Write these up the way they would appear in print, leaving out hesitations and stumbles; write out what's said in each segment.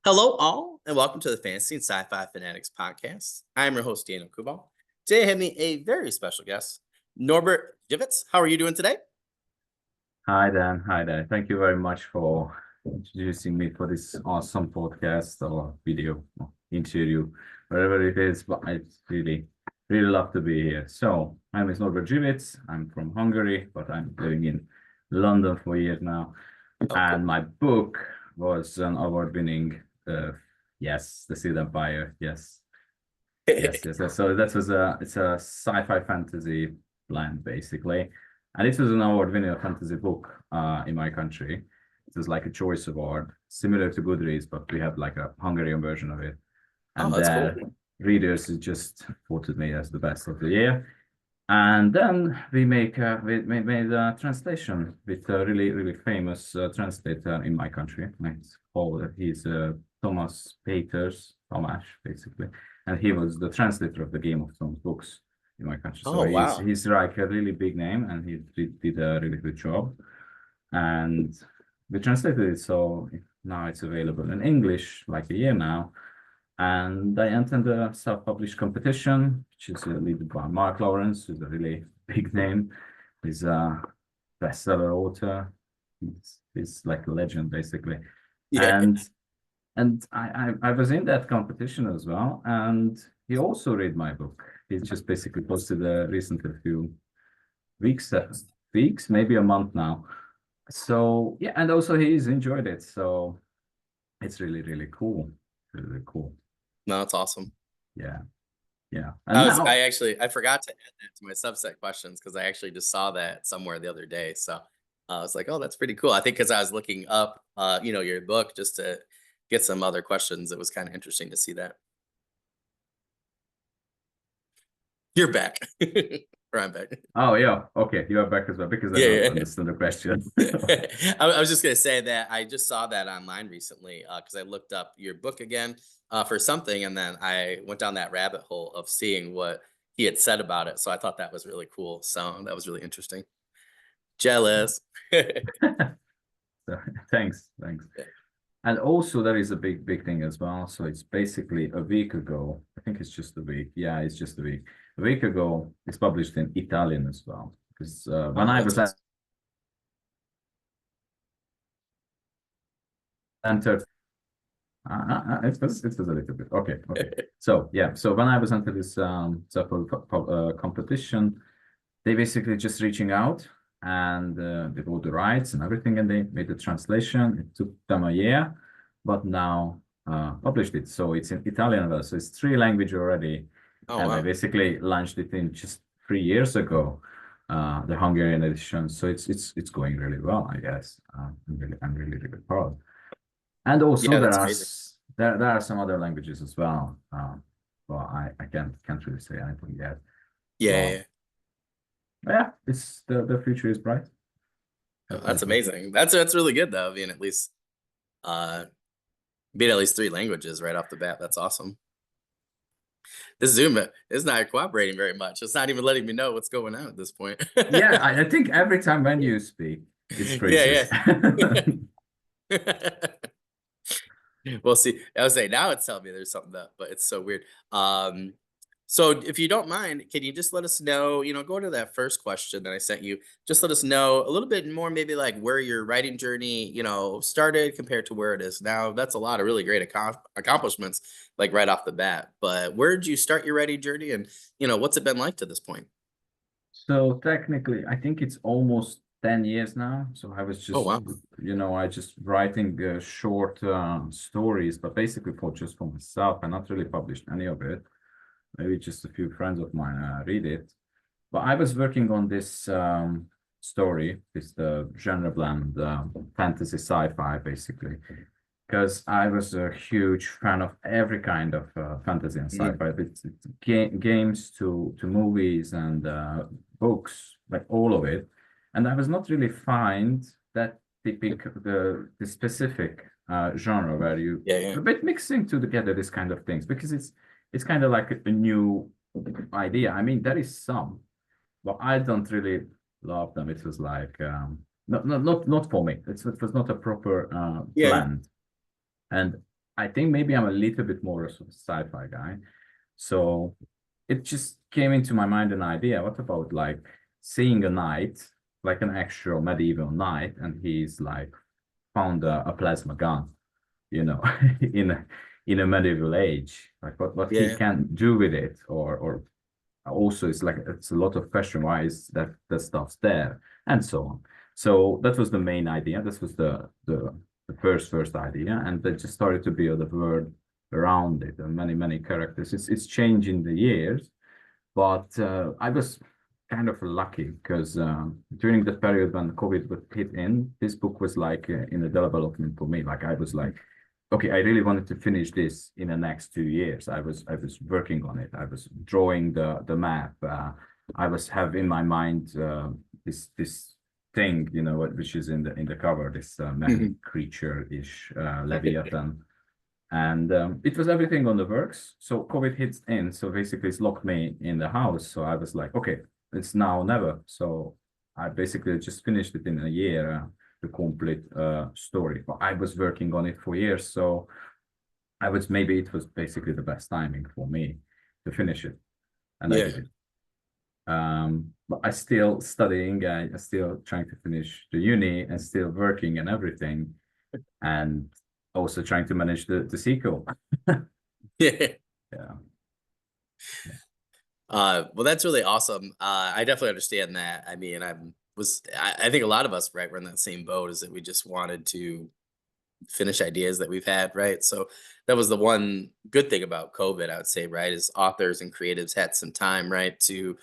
Hello, all, and welcome to the Fantasy and Sci-Fi Fanatics podcast. I am your host, Daniel Coolbaugh. Today, I have me a very special guest, Norbert Zsivicz. How are you doing today? Hi, Dan. Hi there. Thank you very much for introducing me for this awesome podcast or video or interview, whatever it is. But I really love to be here. So, my name is Norbert Zsivicz. I'm from Hungary, but I'm living in London for years now. Oh, And cool. my book was an award-winning, yes, The Seed Empire. Yes, yes. So it's a sci-fi fantasy blend basically, and this was an award-winning fantasy book in my country. It was like a choice award, similar to Goodreads, but we have like a Hungarian version of it, Oh, and that's cool. their readers just voted me as the best of the year. And then we made a translation with a really famous translator in my country. He's Thomas Peters, Tomasz basically, and he was the translator of the Game of Thrones books in my country. So Oh, wow. he's like a really big name, and he did a really good job. And we translated it, so now it's available in English like a year now. And I entered the self-published competition, which is led by Mark Lawrence, who's a really big name. He's a bestseller author. He's like a legend, basically. Yeah. And I was in that competition as well. And he also read my book. He just basically posted recently a few weeks, maybe a month now. So yeah, and also he's enjoyed it. So it's really cool. Really cool. No, that's awesome. Yeah. And now, I forgot to add that to my subset questions because I actually just saw that somewhere the other day. So I was like, oh, that's pretty cool. I think because I was looking up, your book just to get some other questions. It was kind of interesting to see that. You're back. Or I'm back. oh yeah, okay, you are back as well because I Yeah, don't yeah. understand the question. I was just gonna say that I just saw that online recently because I looked up your book again for something, and then I went down that rabbit hole of seeing what he had said about it. So I thought that was really cool. So that was really interesting. Jealous. So, thanks. And also there is a big thing as well. So it's basically a week ago. I think it's just a week. Yeah, it's just a week. A week ago, it's published in Italian as well. Because when Oh, I that's was awesome. entered, it was a little bit okay. So yeah, so when I was entered this competition, they basically just reaching out and they bought the rights and everything, and they made the translation. It took them a year, but now published it. So it's in Italian, well, so it's three language already, Oh, and I wow. basically launched it in just 3 years ago, the Hungarian edition. So it's going really well, I guess. I'm really proud. And also Yeah, that's amazing. there are some other languages as well. But I can't really say anything yet. Yeah, yeah, But yeah. yeah, it's the future is bright. Oh, that's Definitely. amazing. That's really good though. Uh being at least three languages right off the bat. That's awesome. This Zoom is not cooperating very much. It's not even letting me know what's going on at this point. Yeah, I think every time when you speak, it freezes. Yeah, yeah. We'll see. I was saying now it's telling me there's something up, but it's so weird. So if you don't mind, can you just let us know, go to that first question that I sent you, just let us know a little bit more, maybe like where your writing journey, started compared to where it is now. That's a lot of really great accomplishments, like right off the bat. But where did you start your writing journey and, what's it been like to this point? So technically, I think it's almost 10 years now. So I was Oh, just, wow. I just writing short stories, but basically for myself. I not really published any of it. Maybe just a few friends of mine read it. But I was working on this story, this the genre blend fantasy sci-fi basically, because I was a huge fan of every kind of fantasy and Mhm. sci-fi. It's games to movies and books, like all of it. And I was not really find that the specific genre where you Yeah, yeah. a bit mixing together this kind of things because it's kind of like a new idea. I mean, there is some, but I don't really love them. It was like not for me. It was not a proper Yeah. blend. And I think maybe I'm a little bit more of a sci-fi guy. So it just came into my mind an idea. What about like seeing a knight, like an actual medieval knight, and he's like found a plasma gun, you know, in a medieval age. Like what he Yeah. can do with it, or also it's like it's a lot of question why is that stuff's there, and so on. So that was the main idea. This was the first idea, and they just started to build a world around it and many characters. It's changed in the years, but I was kind of lucky because during the period when COVID would hit in, this book was like in the development for me. Like I was like, okay, I really wanted to finish this in the next 2 years. I was working on it. I was drawing the map. I was have in my mind this thing, you know, which is in the cover, this man creature-ish Leviathan. And it was everything on the works. So COVID hits in. So basically it's locked me in the house. So I was like, okay, it's now or never. So I basically just finished it in a year, the complete story. But I was working on it for years. So maybe it was basically the best timing for me to finish it. And I Yeah. did it. But I still studying, I still trying to finish the uni and still working and everything. And also trying to manage the sequel. Yeah. Yeah. Well, that's really awesome. I definitely understand that. I mean, I think a lot of us, right, we're in that same boat, is that we just wanted to finish ideas that we've had, right? So that was the one good thing about COVID, I would say, right, is authors and creatives had some time, right, to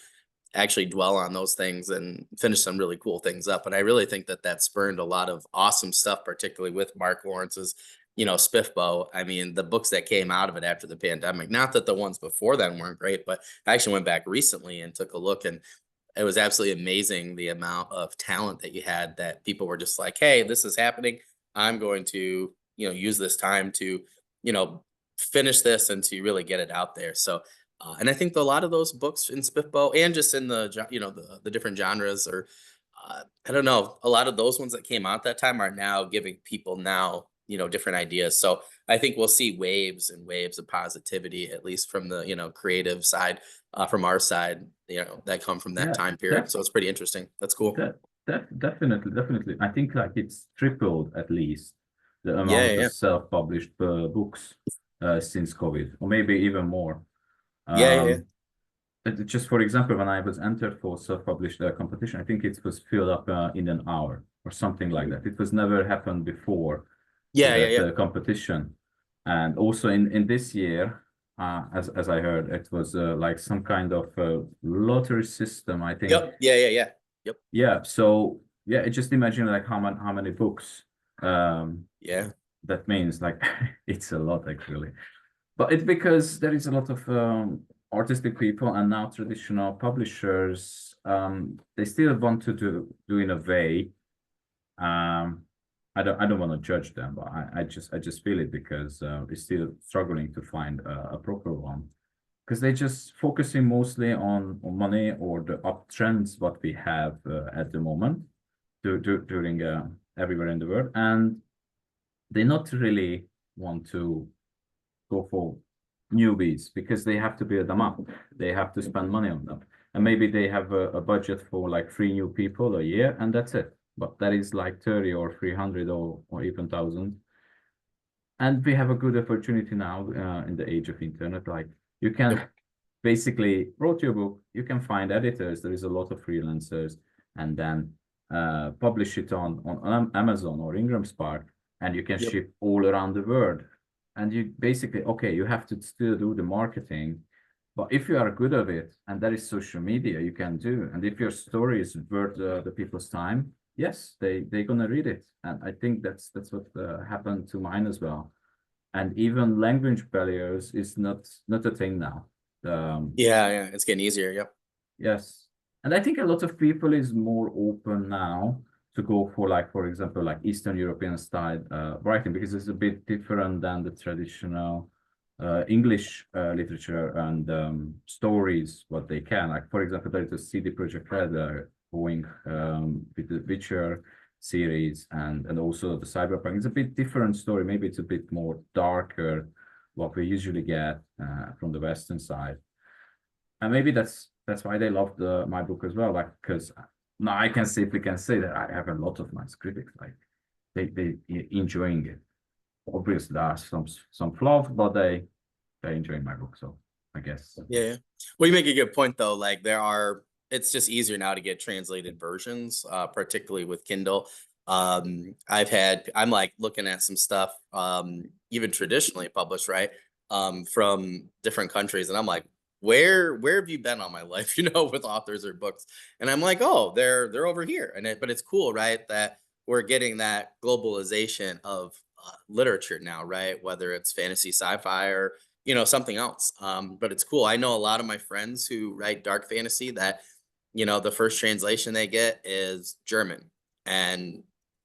actually dwell on those things and finish some really cool things up. And I really think that that spurned a lot of awesome stuff, particularly with Mark Lawrence's, Spiffbo. I mean, the books that came out of it after the pandemic, not that the ones before then weren't great, but I actually went back recently and took a look, and it was absolutely amazing the amount of talent that you had, that people were just like, hey, this is happening. I'm going to, use this time to, you know, finish this and to really get it out there. So, and I think a lot of those books in Spiffbo and just in the different genres, or I don't know, a lot of those ones that came out that time are now giving people now, different ideas. So I think we'll see waves and waves of positivity, at least from the, creative side, from our side, that come from that Yeah, time period. that So it's pretty interesting. That's cool. that definitely. I think like it's tripled at least the Yeah, amount yeah, of yeah. self-published books since COVID, or maybe even more. Yeah, yeah, yeah. Um, just for example, when I was entered for self-published competition, I think it was filled up in an hour or something like that. It was never happened before for Yeah, yeah, that yeah. competition. And also in this year, as I heard, it was like some kind of lottery system, I think. Yep. Yeah, yeah, yeah. Yep. Yeah. So yeah, just imagine like how many books. Um, Yeah. that means like it's a lot actually. But it's because there is a lot of artistic people and now traditional publishers. They still want to do in a way. Um, I don't want to judge them, but I just feel it because we're still struggling to find a proper one because they're just focusing mostly on money or the uptrends what we have at the moment during everywhere in the world, and they not really want to go for newbies because they have to build them up. They have to spend money on them. And maybe they have a budget for like 3 new people a year and that's it. But that is like 30 or 300 or even 1,000. And we have a good opportunity now in the age of internet. Like you can Yep. basically wrote your book, you can find editors. There is a lot of freelancers and then publish it on Amazon or Ingram Spark and you can Yep. ship all around the world and you basically okay you have to still do the marketing but if you are good at it and that is social media you can do and if your story is worth the people's time yes they're gonna read it and I think that's what happened to mine as well and even language barriers is not a thing now Yeah, yeah. It's getting easier. Yep. yes and I think a lot of people is more open now to go for like for example like Eastern European style writing because it's a bit different than the traditional English literature and stories what they can like for example there is a CD Projekt Red going with The Witcher series, and also the cyberpunk. It's a bit different story. Maybe it's a bit more darker, what we usually get from the Western side, and maybe that's why they loved my book as well. Like, because now I can safely can say that I have a lot of nice critics. Like, they enjoying it. Obviously, there are some flaws, but they enjoying my book. So I guess. Yeah. Well, you make a good point though. Like it's just easier now to get translated versions, particularly with Kindle. I'm like looking at some stuff, even traditionally published, right? From different countries. And I'm like, where have you been all my life, with authors or books? And I'm like, oh, they're over here. But it's cool, right? That we're getting that globalization of literature now, right? Whether it's fantasy, sci-fi, or something else. But it's cool. I know a lot of my friends who write dark fantasy that, the first translation they get is German. And,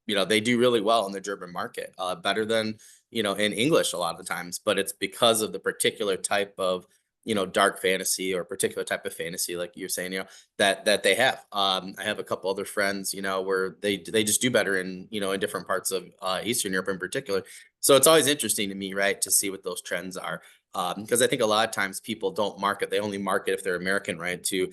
they do really well in the German market, better than, in English a lot of the times. But it's because of the particular type of, dark fantasy or particular type of fantasy, like you're saying, that they have. I have a couple other friends, where they just do better in, in different parts of Eastern Europe in particular. So it's always interesting to me, right, to see what those trends are. Because I think a lot of times people don't market, they only market if they're American, right, to,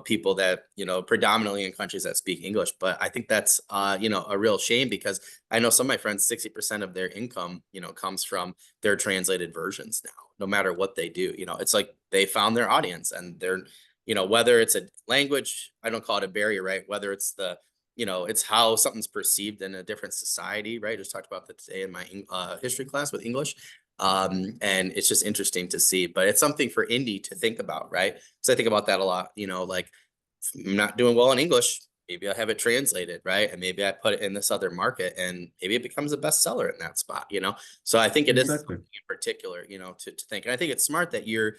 people that, predominantly in countries that speak English. But I think that's, a real shame, because I know some of my friends, 60% of their income, comes from their translated versions now, no matter what they do. It's like they found their audience, and they're, whether it's a language, I don't call it a barrier, right? Whether it's it's how something's perceived in a different society, right? Just talked about that today in my history class with English. And it's just interesting to see, but it's something for indie to think about, right? So I think about that a lot, like, I'm not doing well in English, maybe I have it translated, right? And maybe I put it in this other market, and maybe it becomes a bestseller in that spot, So I think it is Exactly. something in particular, to think. And I think it's smart that you're,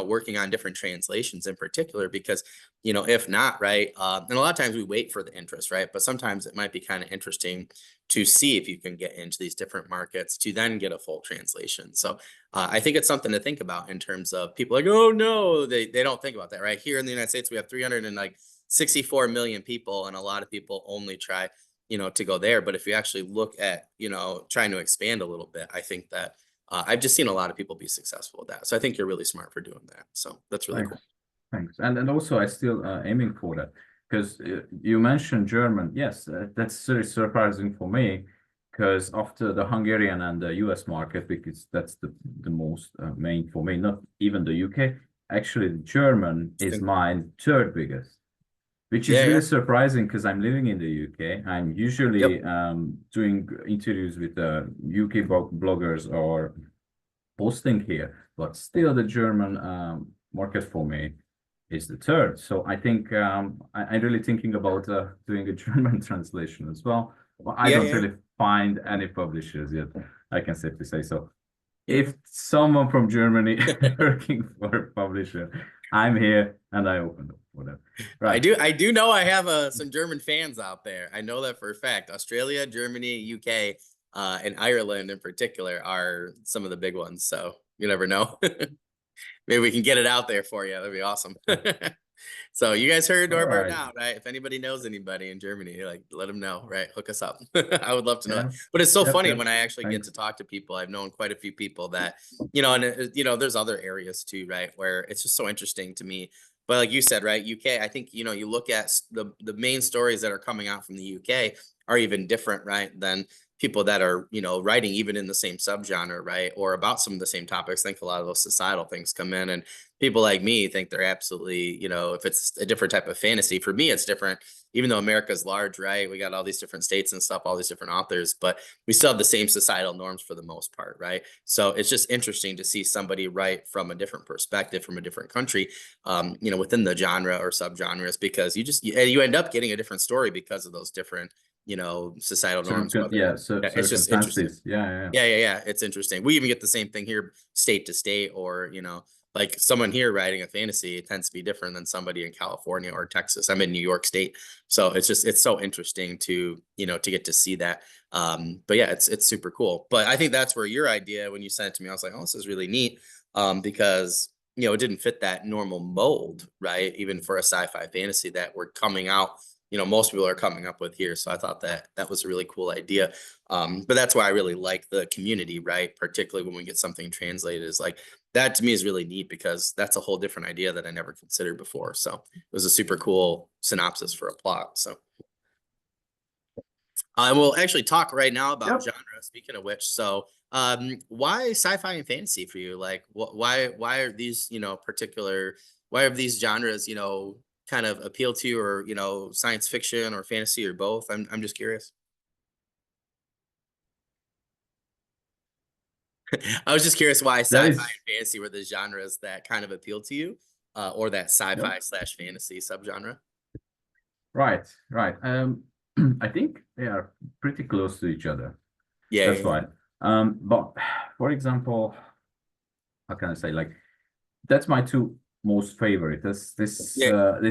working on different translations in particular, because, if not, right, and a lot of times we wait for the interest, right? But sometimes it might be kind of interesting to see if you can get into these different markets to then get a full translation. So I think it's something to think about in terms of people like, oh no, they don't think about that, right? Here in the United States, we have 364 million people, and a lot of people only try, to go there. But if you actually look at, trying to expand a little bit, I think that I've just seen a lot of people be successful with that. So I think you're really smart for doing that. So that's really cool. Thanks. And also I still aiming for that, because you mentioned German. Yes, that's very surprising for me, because after the Hungarian and the US market, because that's the most main for me, not even the UK. Actually, the German is my third biggest, which is really surprising, because I'm living in the UK. I'm usually doing interviews with UK bloggers or posting here, but still the German market for me is the third. So I think I'm really thinking about doing a German translation as well. But I don't really find any publishers yet, I can safely say so. If someone from Germany working for a publisher, I'm here and I open up for them. Right. I do know I have some German fans out there. I know that for a fact. Australia, Germany, UK, and Ireland in particular are some of the big ones. So you never know. Maybe we can get it out there for you. That'd be awesome. So you guys heard Norbert now, right? If anybody knows anybody in Germany, like, let them know, right? Hook us up. I would love to know that. But it's so funny when I actually get to talk to people. I've known quite a few people that, and there's other areas too, right? Where it's just so interesting to me. But like you said, right? UK, I think, you look at the main stories that are coming out from the UK are even different, right? Than people that are, writing even in the same subgenre, right? Or about some of the same topics. I think a lot of those societal things come in, and people like me think they're absolutely, if it's a different type of fantasy, for me, it's different, even though America's large, right? We got all these different states and stuff, all these different authors, but we still have the same societal norms for the most part, right? So it's just interesting to see somebody write from a different perspective, from a different country, within the genre or subgenres, because you end up getting a different story because of those different societal norms. It's just interesting. Yeah. It's interesting. We even get the same thing here, state to state, or like someone here writing a fantasy, it tends to be different than somebody in California or Texas. I'm in New York State, so it's so interesting to to get to see that. But yeah, it's super cool. But I think that's where your idea, when you sent it to me, I was like, oh, this is really neat, because it didn't fit that normal mold, right? Even for a sci-fi fantasy that we're coming out most people are coming up with here. So I thought that was a really cool idea. But that's why I really like the community, right? Particularly when we get something translated, is like that to me is really neat, because that's a whole different idea that I never considered before. So it was a super cool synopsis for a plot. So I will actually talk right now about Yep. genre. Speaking of which, so why sci-fi and fantasy for you? Like, why are these particular? Why have these genres kind of appeal to you, or science fiction or fantasy or both? I'm just curious. I was just curious why That sci-fi is and fantasy were the genres that kind of appeal to you, or that yep. sci-fi slash fantasy subgenre. Right, right. I think they are pretty close to each other. Yeah, That's yeah, why. But for example, how can I say, like, that's my two most favorite. yeah. This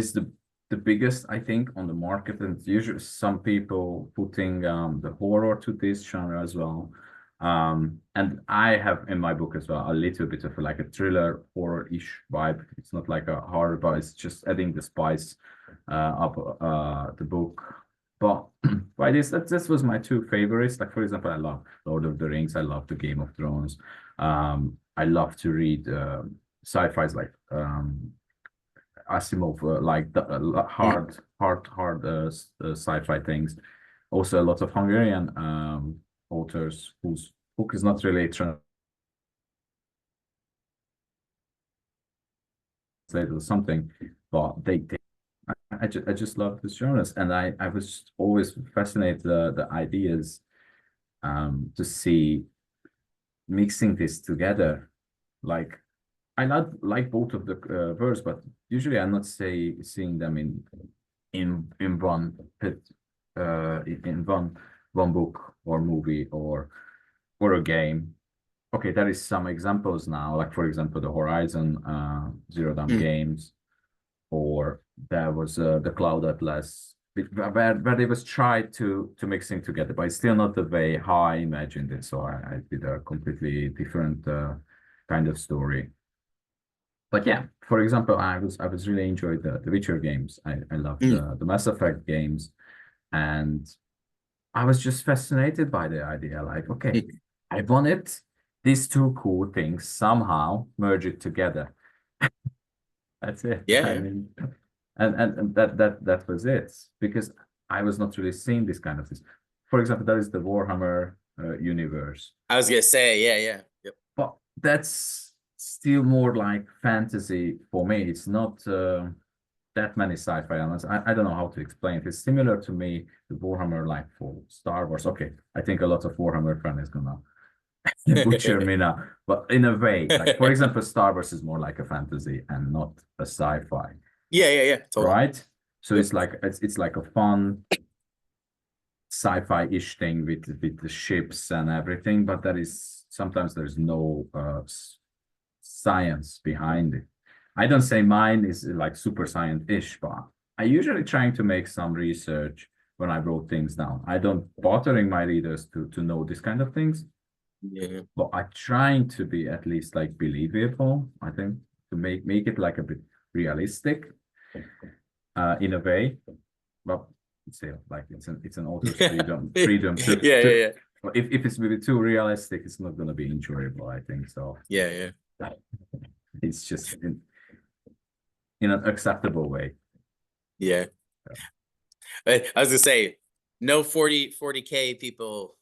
is the biggest, I think, on the market, and usually some people putting the horror to this genre as well. And I have in my book as well a little bit of like a thriller horror-ish vibe. It's not like a horror, but it's just adding the spice up the book. But by this was my two favorites. Like, for example, I love Lord of the Rings. I love the Game of Thrones. I love to read sci-fi's like Asimov, like the Mm. hard sci-fi things. Also, a lot of Hungarian authors whose book is not really translated or something, but I just love this genres, and I was always fascinated the ideas to see mixing this together. Like, I not like both of the verse, but usually I'm not seeing them in one pit, in one book or movie or a game. Okay, there is some examples now, like for example the Horizon Zero Dawn Mm. games, or there was the Cloud Atlas, where they was tried to mixing together, but it's still not the way how I imagined it. So I did a completely different kind of story. But yeah, for example, I was really enjoyed the Witcher games. I loved Mm. the Mass Effect games, and I was just fascinated by the idea. Like, okay, Mm. I wanted these two cool things somehow merge it together. That's it. Yeah, I yeah. mean, and that was it, because I was not really seeing this kind of things. For example, there is the Warhammer universe, I was gonna say, yeah, yeah. Yep. but that's still more like fantasy for me. It's not that many sci-fi elements. I don't know how to explain it. It's similar to me, the Warhammer, like for Star Wars. Okay, I think a lot of Warhammer fan is gonna butcher me now, but in a way, like for example, Star Wars is more like a fantasy and not a sci-fi, Yeah, yeah, yeah. Totally. right? So Yep. it's like a fun sci-fi-ish thing with the ships and everything, but there is sometimes there's no science behind it. I don't say mine is like super science-ish, but I usually trying to make some research when I wrote things down. I don't bothering my readers to know this kind of things, Yeah. but I trying to be at least like believable, I think, to make it like a bit realistic in a way. But still, like it's an author's freedom Yeah, yeah, to yeah. if it's maybe too realistic, it's not gonna be enjoyable, I think. So Yeah, yeah. it's just in an acceptable way. Yeah. I was gonna say, no 40K people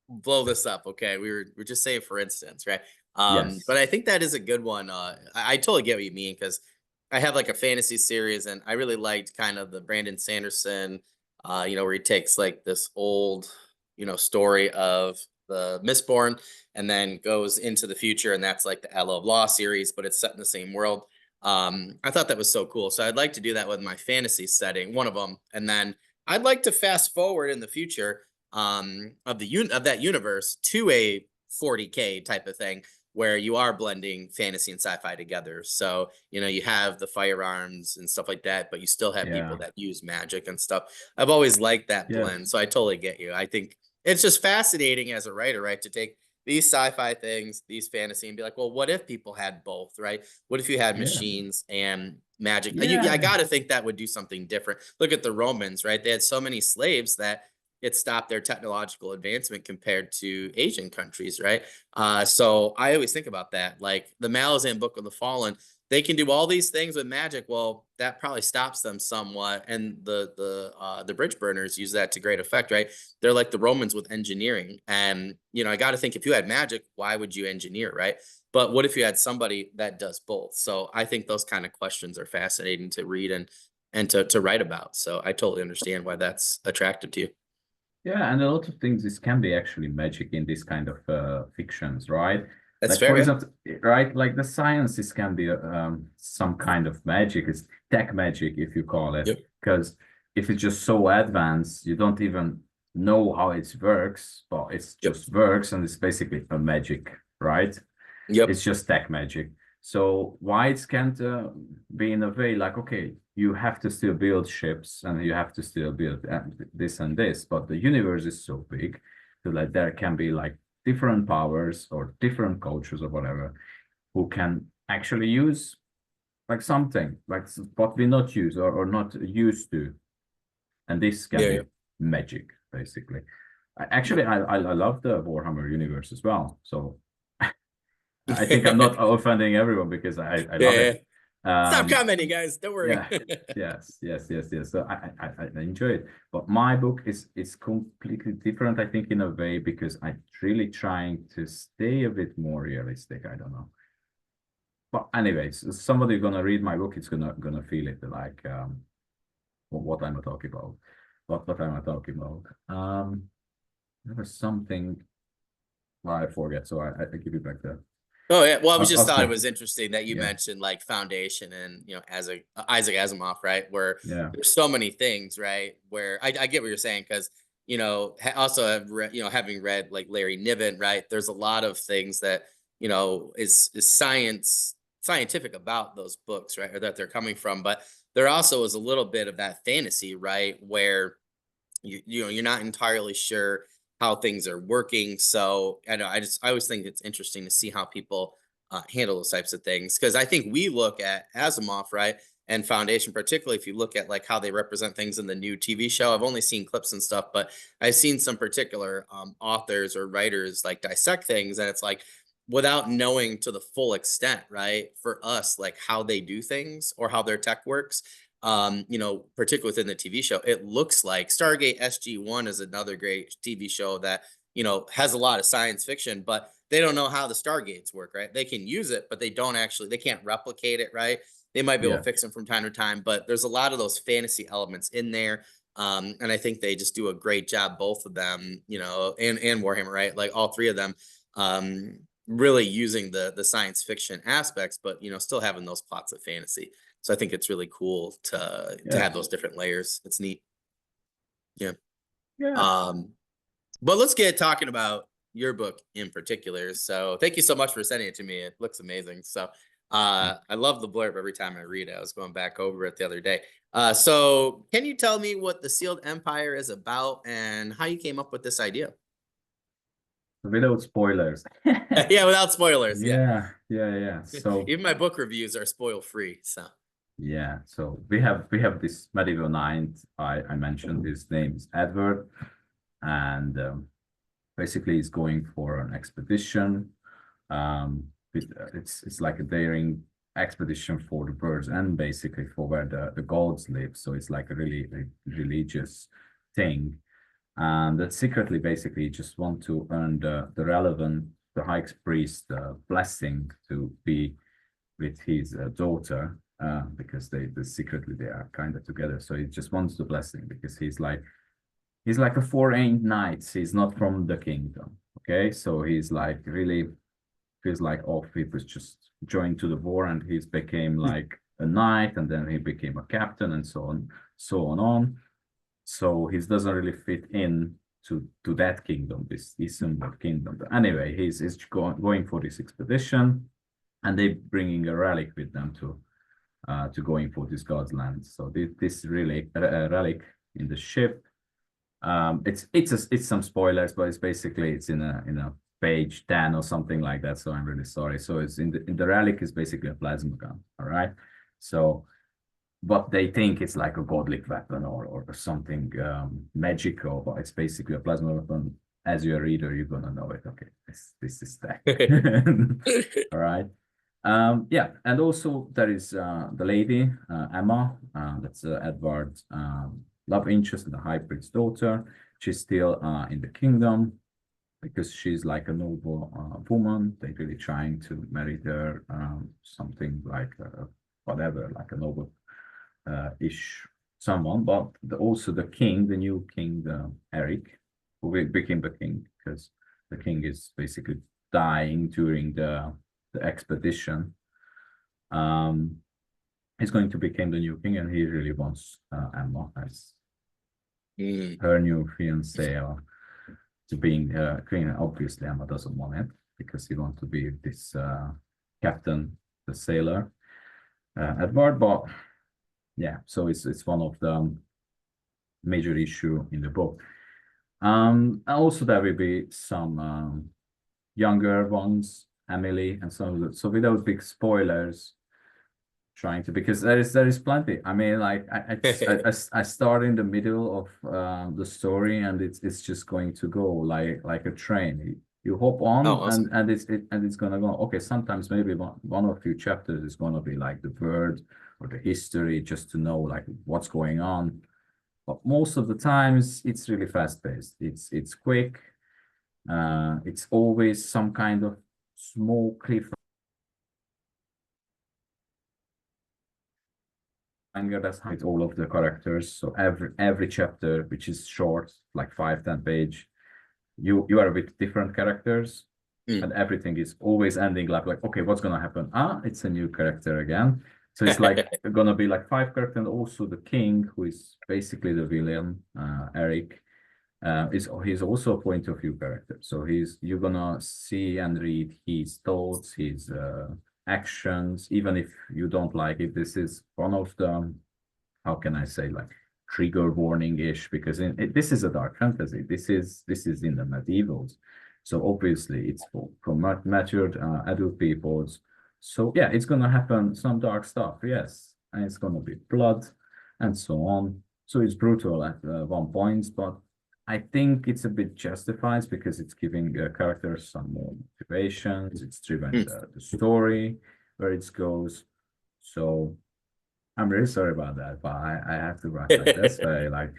blow this up. Okay. We're just saying for instance, right? Yes. But I think that is a good one. I totally get what you mean, because I have like a fantasy series, and I really liked kind of the Brandon Sanderson, where he takes like this old, story of the Mistborn, and then goes into the future, and that's like the Aloe of Law series, but it's set in the same world. I thought that was so cool. So I'd like to do that with my fantasy setting, one of them, and then I'd like to fast forward in the future of that universe to a 40K type of thing, where you are blending fantasy and sci-fi together. So, you have the firearms and stuff like that, but you still have people Yeah. that use magic and stuff. I've always liked that blend. Yes. So I totally get you. I think it's just fascinating as a writer, right? To take these sci-fi things, these fantasy, and be like, well, what if people had both, right? What if you had Yeah, machines and magic? I yeah, gotta think that would do something different. Look at the Romans, right? They had so many slaves that it stopped their technological advancement compared to Asian countries, right? So I always think about that. Like the Malazan Book of the Fallen, they can do all these things with magic. Well, that probably stops them somewhat. And the bridge burners use that to great effect, right? They're like the Romans with engineering. And I got to think, if you had magic, why would you engineer, right? But what if you had somebody that does both? So I think those kind of questions are fascinating to read and to write about. So I totally understand why that's attractive to you. yeah. And a lot of things, this can be actually magic in this kind of fictions, right? That's Like, for fair, yeah. example, right, like the sciences can be some kind of magic. It's tech magic, if you call it, Yep. because if it's just so advanced, you don't even know how it works, but it Yep. just works, and it's basically a magic, right? Yep. It's just tech magic. So why it can't be in a way like, okay, you have to still build ships and you have to still build this and this, but the universe is so big that like there can be like different powers or different cultures or whatever who can actually use like something like what we not use or not used to, and this can Yeah. be Yeah. magic basically. Actually, I love the Warhammer universe as well, so I think I'm not offending everyone because I Yeah. love Yeah. it. Stop Um, commenting, guys. Don't worry. yeah, yes. So I enjoy it, but my book is completely different. I think in a way because I'm really trying to stay a bit more realistic. I don't know, but anyways, somebody gonna read my book, it's gonna feel it like what I'm talking about. What am I talking about? There was something. Well, I forget, so I give you back there. Oh yeah. Well, I was just Ask thought it me. was interesting that you Yeah, mentioned like foundation and as a Isaac Asimov, right? Where yeah. there's so many things, right? Where I get what you're saying because also have read, having read like Larry Niven, right? There's a lot of things that is scientific about those books, right? Or that they're coming from, but there also is a little bit of that fantasy, right? Where you're not entirely sure how things are working. So I know I always think it's interesting to see how people handle those types of things because I think we look at Asimov, right, and Foundation, particularly if you look at like how they represent things in the new TV show. I've only seen clips and stuff, but I've seen some particular authors or writers like dissect things, and it's like without knowing to the full extent, right, for us, like how they do things or how their tech works, particularly within the TV show, it looks like Stargate SG-1 is another great TV show that, has a lot of science fiction, but they don't know how the Stargates work, right? They can use it, but they can't replicate it, right? They might be able to Yeah. fix them from time to time, but there's a lot of those fantasy elements in there. And I think they just do a great job, both of them, and Warhammer, right? Like all three of them, really using the science fiction aspects, but still having those plots of fantasy. So I think it's really cool to have Yes. those different layers. It's neat. Yeah. Yeah. Um, but let's get talking about your book in particular. So thank you so much for sending it to me. It looks amazing. So I love the blurb every time I read it. I was going back over it the other day. So can you tell me what the Sealed Empire is about and how you came up with this idea? Without spoilers. Yeah, without spoilers. Yeah. Yeah. So Even my book reviews are spoil free. So yeah, so we have this medieval knight I mentioned. His name is Edward, and basically he's going for an expedition. It's like a daring expedition for the birds and basically for where the gods live. So it's like a really religious thing. And that secretly basically just want to earn the high priest blessing to be with his daughter, because they secretly they are kind of together. So he just wants the blessing because he's like a foreign knight. He's not from the kingdom. Okay, so he's like really feels like he was just joined to the war and he's became like a knight and then he became a captain and so on. So he doesn't really fit in to that kingdom, this Eastern kingdom. But anyway, he's going for this expedition, and they bringing a relic with them to going for this god's land. So this really relic in the ship. It's some spoilers, but it's basically it's in a page 10 or something like that. So I'm really sorry. So it's in the relic is basically a plasma gun. All right. So, but they think it's like a godly weapon or something magical, but it's basically a plasma weapon. As you're a reader, you're gonna know it. Okay, this is that. All right. Yeah, and also there is the lady Emma. That's Edward's love interest and the high priest's daughter. She's still in the kingdom because she's like a noble woman. They're really trying to marry her something like whatever, like a noble ish someone. But also the king, the new king, Eric, who became the king because the king is basically dying during the expedition. He's going to become the new king, and he really wants Emma as her new fiance to being queen. Obviously, Emma doesn't want it because he wants to be this captain, the sailor, Edward. But yeah, so it's one of the major issue in the book. Also, there will be some younger ones, Emily, and so without big spoilers, trying to because there is plenty. I mean, like I start in the middle of the story, and it's just going to go like a train. You hop on, Oh, awesome. and it's gonna go. Okay, sometimes maybe one or two chapters is gonna be like the word or the history, just to know like what's going on. But most of the times, it's really fast paced. It's quick. It's always some kind of small cliff that's how it's all of the characters. So every chapter, which is short, like 5-10 page, you are with different characters, and everything is always ending like okay, what's gonna happen? It's a new character again. So it's like gonna be like 5 characters, and also the king, who is basically the villain, Eric, he's also a point of view character. So you're gonna see and read his thoughts, his actions, even if you don't like it. This is one of the, how can I say, like trigger warning-ish, because this is a dark fantasy. This is in the medievals. So obviously it's for matured adult peoples. So yeah, it's gonna happen some dark stuff, yes. And it's gonna be blood and so on. So it's brutal at one point, but I think it's a bit justified because it's giving characters some more motivations. It's driven the story where it goes. So I'm really sorry about that, but I have to write like this way. Like,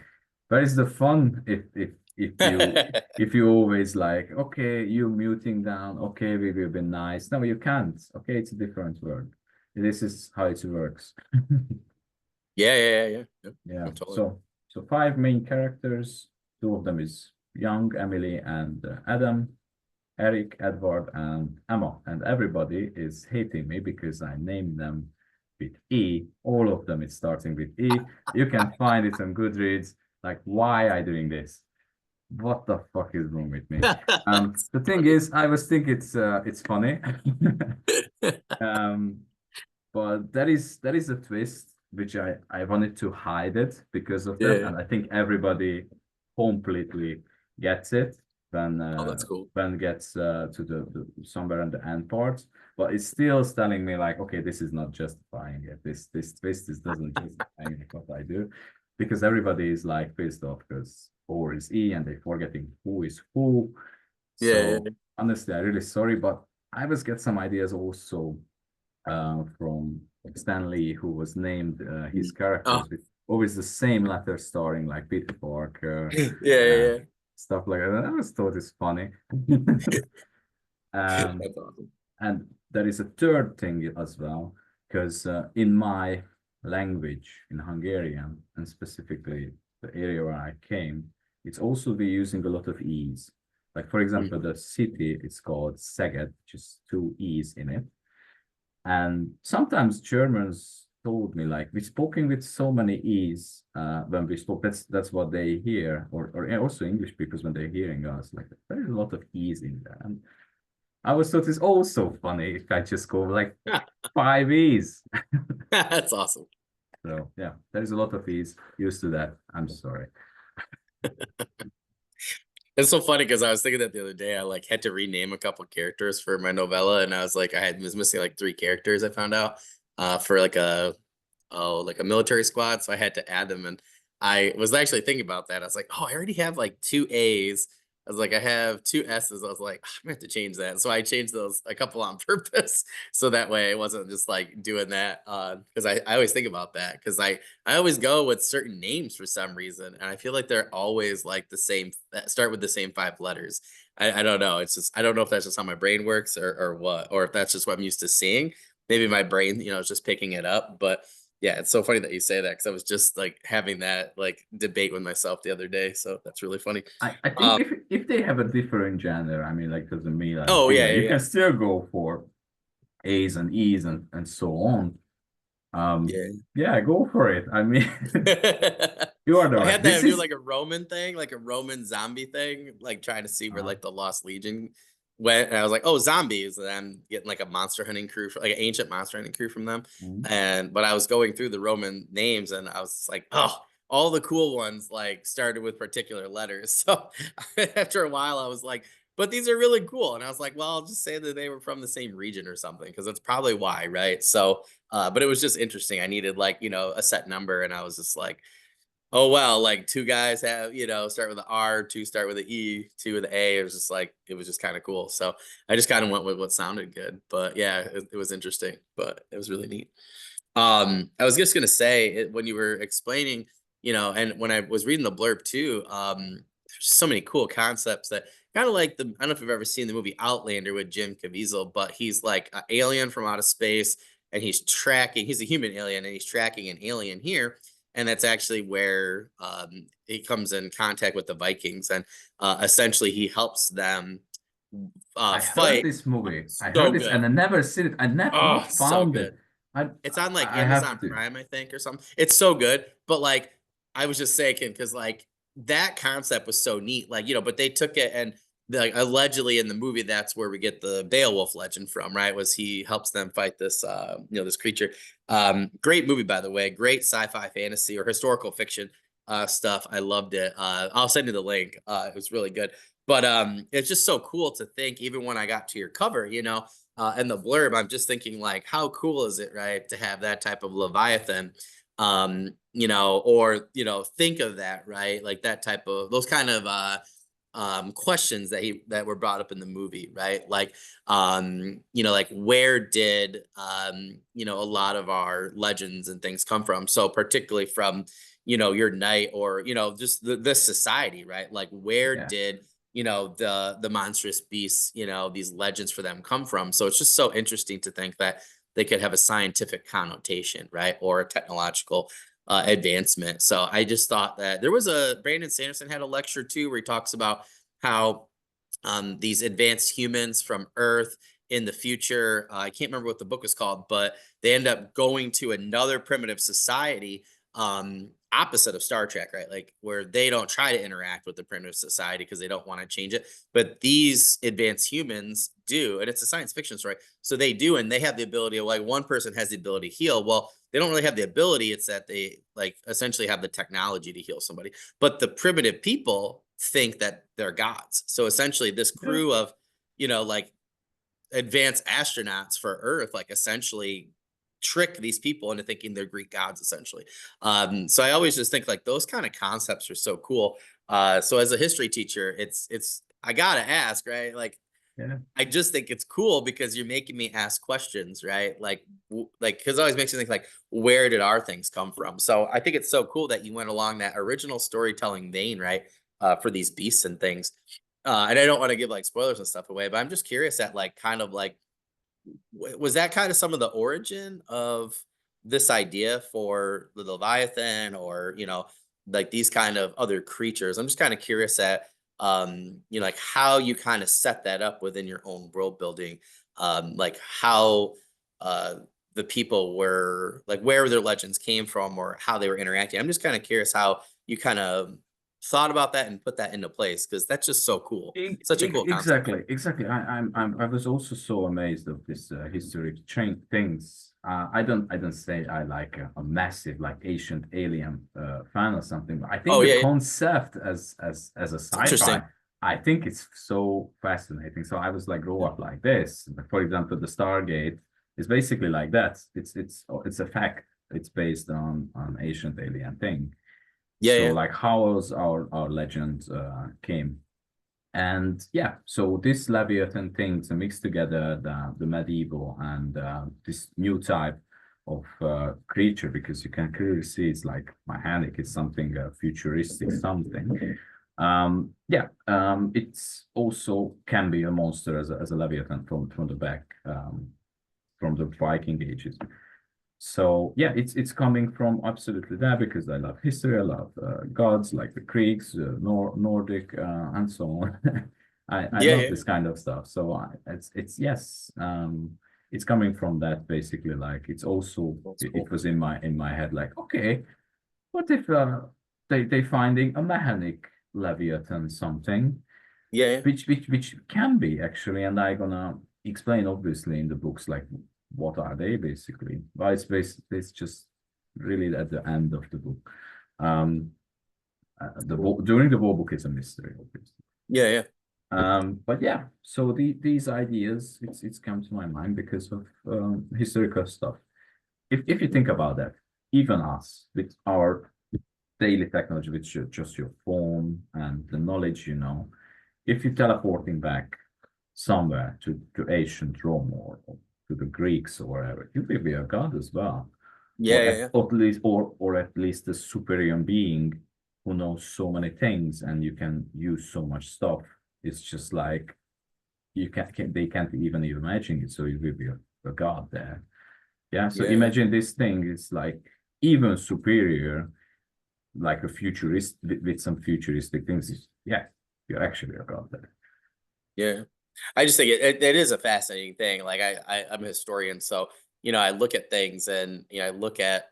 where is the fun if you always like, okay, you muting down, okay, we will be nice. No, you can't. Okay, it's a different word. This is how it works. Yeah. Yeah. Totally. So 5 main characters. 2 of them is young, Emily and Adam, Eric, Edward, and Emma. And everybody is hating me because I named them with E. All of them is starting with E. You can find it on Goodreads. Like, why I doing this? What the fuck is wrong with me? The thing is, I was thinking it's funny. But there is a twist which I wanted to hide it because of that, and I think everybody completely gets it when Oh, that's cool. gets to the somewhere in the end part. But it's still telling me like, okay, this is not justifying it. This twist doesn't justify what I do, because everybody is like pissed off because O is E and they're forgetting who is who. So honestly, I'm really sorry, but I was get some ideas also from Stanley, who was named his characters with always the same letter starring, like Peter Parker, Yeah. stuff like that. I always thought it's funny. That's awesome. And there is a third thing as well, because in my language, in Hungarian, and specifically the area where I came, it's also be using a lot of E's. Like, for example, the city, it's called Szeged, just 2 E's in it. And sometimes Germans told me like we're speaking with so many E's when we spoke. That's what they hear, or also English speakers when they're hearing us, like there's a lot of E's in there. And I was thought it's also funny if I just go like 5 E's. That's awesome. So yeah, there's a lot of E's. Used to that. I'm sorry. It's so funny because I was thinking that the other day. I like had to rename a couple characters for my novella, and I was like, was missing like 3 characters. I found out for like a military squad, so I had to add them. And I was actually thinking about that. I was like, oh, I already have like 2 A's. I was like, I have 2 S's. I was like, I'm gonna have to change that. So I changed those a couple on purpose, so that way it wasn't just like doing that. Because I always think about that because I always go with certain names for some reason, and I feel like they're always like the same, that start with the same 5 letters. I don't know. It's just I don't know if that's just how my brain works or what, or if that's just what I'm used to seeing. Maybe my brain, is just picking it up. But yeah, it's so funny that you say that because I was just like having that like debate with myself the other day. So that's really funny. I think Um, if they have a different gender, I mean, like as a male and oh yeah, female, you yeah, can still go for A's and E's and so on. yeah. Yeah, go for it. I mean, Yeah. you are the I right. had that This do is like a Roman thing, like a Roman zombie thing, like trying to see where uh, like the Lost Legion went. And I was like, oh, zombies. And I'm getting like a monster hunting crew, like an ancient monster hunting crew from them. mm, But I was going through the Roman names and I was like, oh, all the cool ones like started with particular letters. So after a while, I was like, but these are really cool. And I was like, well, I'll just say that they were from the same region or something, because that's probably why, right? So but it was just interesting. I needed like, a set number, and I was just like, oh well, like 2 guys have, start with the R, 2 start with the E, 2 with the A. It was just like it was just kind of cool. So I just kind of went with what sounded good. But yeah, it was interesting, but it was really neat. I was just gonna say when you were explaining, and when I was reading the blurb too, there's so many cool concepts that kind of like I don't know if you've ever seen the movie Outlander with Jim Caviezel, but he's like an alien from outer space, and he's a human alien, and he's tracking an alien here, and that's actually where he comes in contact with the Vikings, and essentially he helps them I heard fight. this movie. I heard So this and good. I never seen it. I Oh, not so found it. good. I It's on like I have Amazon to. Prime, I think, or something. It's so good. But like I was just saying, because like that concept was so neat. Like, but they took it and like allegedly in the movie, that's where we get the Beowulf legend from, right? Was he helps them fight this this creature. Great movie, by the way. Great sci-fi fantasy or historical fiction stuff. I loved it. I'll send you the link. It was really good. But it's just so cool to think, even when I got to your cover, and the blurb, I'm just thinking like, how cool is it, right, to have that type of Leviathan, or think of that, right, like that type of those kind of questions that were brought up in the movie, right, like like where did a lot of our legends and things come from? So particularly from your knight or just this society, right? Like where Yeah. did the monstrous beasts, these legends for them come from? So it's just so interesting to think that they could have a scientific connotation, right, or a technological advancement. So I just thought that there was Brandon Sanderson had a lecture too where he talks about how these advanced humans from Earth in the future, I can't remember what the book was called, but they end up going to another primitive society, opposite of Star Trek, right? Like where they don't try to interact with the primitive society because they don't want to change it. But these advanced humans do, and it's a science fiction story. So they do, and they have the ability of like one person has the ability to heal. Well, they don't really have the ability. It's that they like essentially have the technology to heal somebody. But the primitive people think that they're gods. So essentially, this Yeah. crew of, like advanced astronauts for Earth, like essentially trick these people into thinking they're Greek gods, essentially. So I always just think like those kind of concepts are so cool. So as a history teacher, it's I gotta ask, right? Like Yeah. I just think it's cool because you're making me ask questions, right? Like because it always makes you think like, where did our things come from? So I think it's so cool that you went along that original storytelling vein, right? For these beasts and things. And I don't want to give like spoilers and stuff away, but I'm just curious at like kind of like was that kind of some of the origin of this idea for the Leviathan, or like these kind of other creatures? I'm just kind of curious at like how you kind of set that up within your own world building, like how uh the people were like where their legends came from or how they were interacting. I'm just kind of curious how you kind of thought about that and put that into place, because that's just so cool. Such a cool concept. Exactly, exactly. I was also so amazed of this history chain things. I don't say I like a massive like ancient alien fan or something, but I think Oh the yeah, yeah. concept as a It's sci-fi interesting. I think it's so fascinating. So I was like, grow up like this. For example, the Stargate is basically like that. It's a fact. It's based on ancient alien thing. Yeah, So yeah, like how was our legend came. And yeah, so this Leviathan things mixed together the medieval and this new type of creature, because you can clearly see it's like mechanic, it's something futuristic, something. Yeah, it's also can be a monster as a Leviathan from the back, from the Viking ages. So yeah, it's coming from absolutely that, because I love history, I love gods like the Greeks, Nordic, and so on. I yeah, love yeah. this kind of stuff. So it's yes, it's coming from that basically. Like it's also That's it cool. was in my head like, okay, what if they finding a mechanic Leviathan something, Yeah, yeah, which can be actually, and I gonna explain obviously in the books like what are they basically. But it's just really at the end of the book. Um, cool. during the war book it's a mystery, obviously. Yeah, yeah, But yeah, so these ideas it's come to my mind because of historical stuff. If you think about that, even us with our daily technology, with just your phone and the knowledge, if you're teleporting back somewhere to ancient Rome or to the Greeks or wherever, you will be a god as well, yeah, yeah, yeah. or at least or at least a superior being who knows so many things and you can use so much stuff. It's just like you they can't even imagine it, so you will be a god there. Yeah, so Yeah, yeah. imagine this thing is like even superior, like a futurist with some futuristic things. Yeah, you're actually a god there. Yeah. I just think it is a fascinating thing. Like I'm a historian, so I look at things and I look at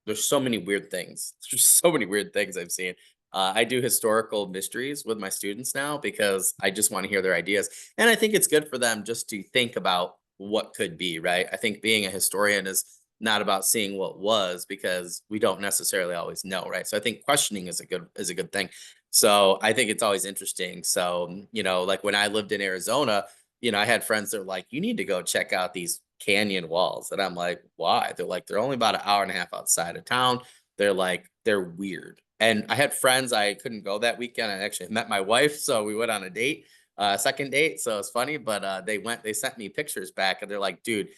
there's so many weird things. There's so many weird things I've seen. I do historical mysteries with my students now because I just want to hear their ideas. And I think it's good for them just to think about what could be, right? I think being a historian is not about seeing what was because we don't necessarily always know, right? So I think questioning is a good thing. So I think it's always interesting. So, like when I lived in Arizona, I had friends that were like, you need to go check out these canyon walls. And I'm like, why? They're like, they're only about an hour and a half outside of town. They're like, they're weird. And I had friends, I couldn't go that weekend. I actually met my wife. So we went on a date, second date. So it's funny, but they sent me pictures back and they're like, dude,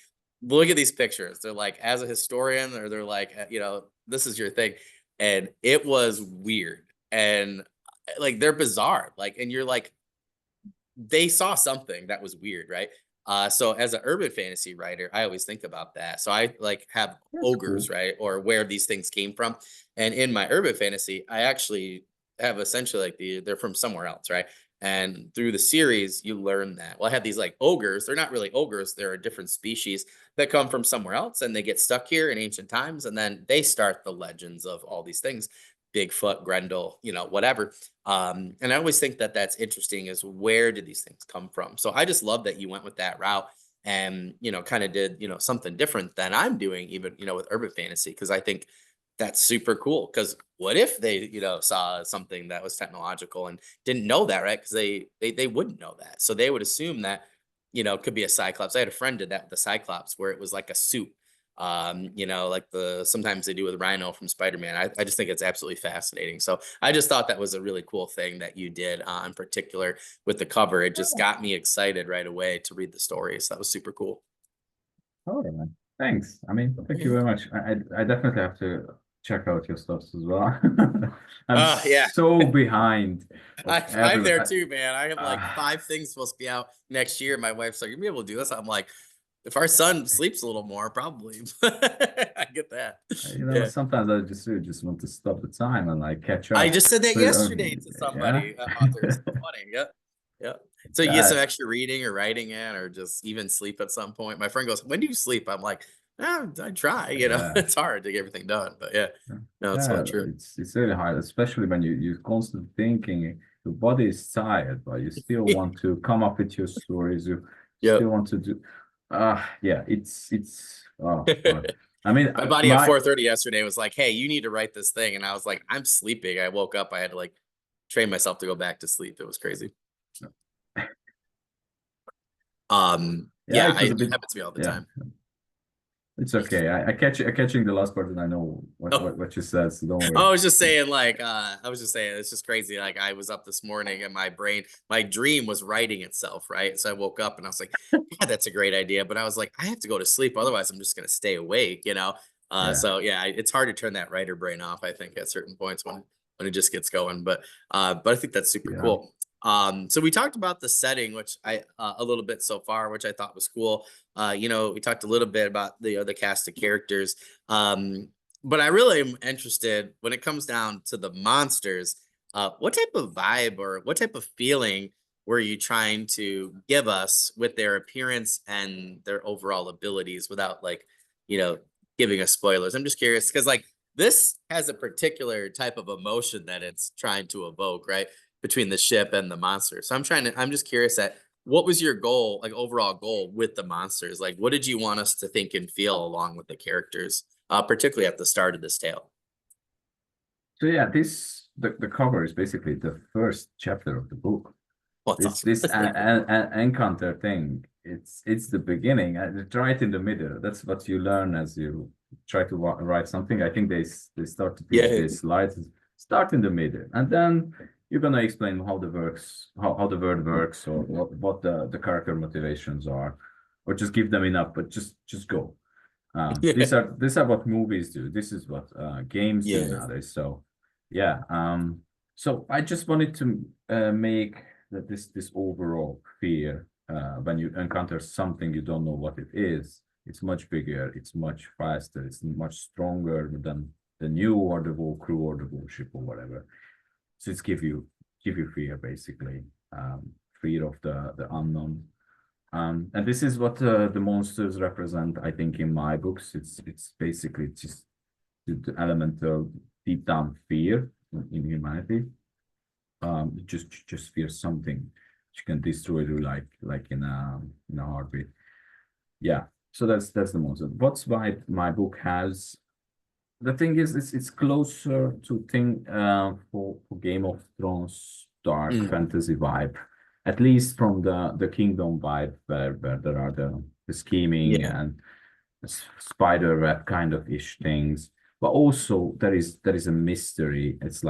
look at these pictures. They're like, as a historian, or they're like, this is your thing. And it was weird. And like they're bizarre. Like, and you're like, they saw something that was weird, right? So as an urban fantasy writer, I always think about that. So I like have That's ogres, cool. right? Or where these things came from. And in my urban fantasy, I actually have essentially like they're from somewhere else, right? And through the series, you learn that. Well, I have these like ogres. They're not really ogres. They're a different species that come from somewhere else and they get stuck here in ancient times. And then they start the legends of all these things. Bigfoot, Grendel, whatever. And I always think that that's interesting is where did these things come from? So I just love that you went with that route and, kind of did, something different than I'm doing even, with urban fantasy. Cause I think that's super cool. Cause what if they, saw something that was technological and didn't know that, right? Cause they wouldn't know that. So they would assume that, it could be a Cyclops. I had a friend did that with the Cyclops where it was like a suit like sometimes they do with Rhino from Spider-Man. I just think it's absolutely fascinating. So I just thought that was a really cool thing that you did in particular with the cover. It just got me excited right away to read the story. So that was super cool. All right, man. Thanks. I mean, thank you Yeah. very much. I definitely have to check out your stuff as well. I'm Yeah. so behind of I'm every. there too, man. I have like Uh, 5 things supposed to be out next year. My wife's like, "You'll be able to do this." I'm like, if our son sleeps a little more, probably. I get that. Yeah. sometimes I just really just want to stop the time and like catch I up. just said that But yesterday to yeah, somebody, author. It's so funny. Yep. Yep. So you get yeah, some extra reading or writing in, or just even sleep at some point. My friend goes, "When do you sleep?" I'm like, I try. yeah. It's hard to get everything done, but yeah, no, it's so Yeah, true. it's really hard, especially when you're constantly thinking your body is tired, but you still want to come up with your stories. You still Yep. want to do. Yeah, it's oh God. I mean, My body at my 4:30 yesterday was like, "Hey, you need to write this thing," and I was like, "I'm sleeping." I woke up. I had to like train myself to go back to sleep. It was crazy. Yeah, it Yeah, was a it bit. happens to me all the Yeah, time. it's okay. I catching the last part, and I know Oh, what you said. So don't worry. I was just saying, like, I was just saying, it's just crazy. Like, I was up this morning and my dream was writing itself, right? So I woke up and I was like, yeah, that's a great idea. But I was like, I have to go to sleep. Otherwise, I'm just going to stay awake, you know? Yeah, So yeah, it's hard to turn that writer brain off, I think, at certain points when it just gets going. But I think that's super yeah. cool. So we talked about the setting, which a little bit so far, which I thought was cool. We talked a little bit about the cast of characters. Um, but I really am interested when it comes down to the monsters. What type of vibe or what type of feeling were you trying to give us with their appearance and their overall abilities without like, you know, giving us spoilers? I'm just curious because like this has a particular type of emotion that it's trying to evoke, right? Between the ship and the monster. So I'm just curious at what was your goal, like overall goal with the monsters? Like, what did you want us to think and feel along with the characters? Particularly at the start of this tale. So yeah, the cover is basically the first chapter of the book. Well, that's This awesome. this encounter thing, it's the beginning. It's right in the middle. That's what you learn as you try to write something. I think they start to teach Yeah. this slides. Start in the middle, and then you're gonna explain how the works, how the word works, or what the character motivations are, or just give them enough. But just go. Yeah. These are what movies do. This is what games do Yeah. nowadays. So yeah. So I just wanted to make that this overall fear when you encounter something you don't know what it is. It's much bigger. It's much faster. It's much stronger than you or the whole crew or the whole ship or whatever. So it's give you fear basically. Fear of the unknown. And this is what the monsters represent, I think, in my books. It's basically just the elemental deep down fear in humanity. Just fear something which can destroy you like in a heartbeat. Yeah. So that's the monster. What's why my book has the thing is it's closer to thing for Game of Thrones dark Mm, fantasy vibe, at least from the kingdom vibe where there are the scheming yeah. and spider web kind of ish things, but also there is a mystery. It's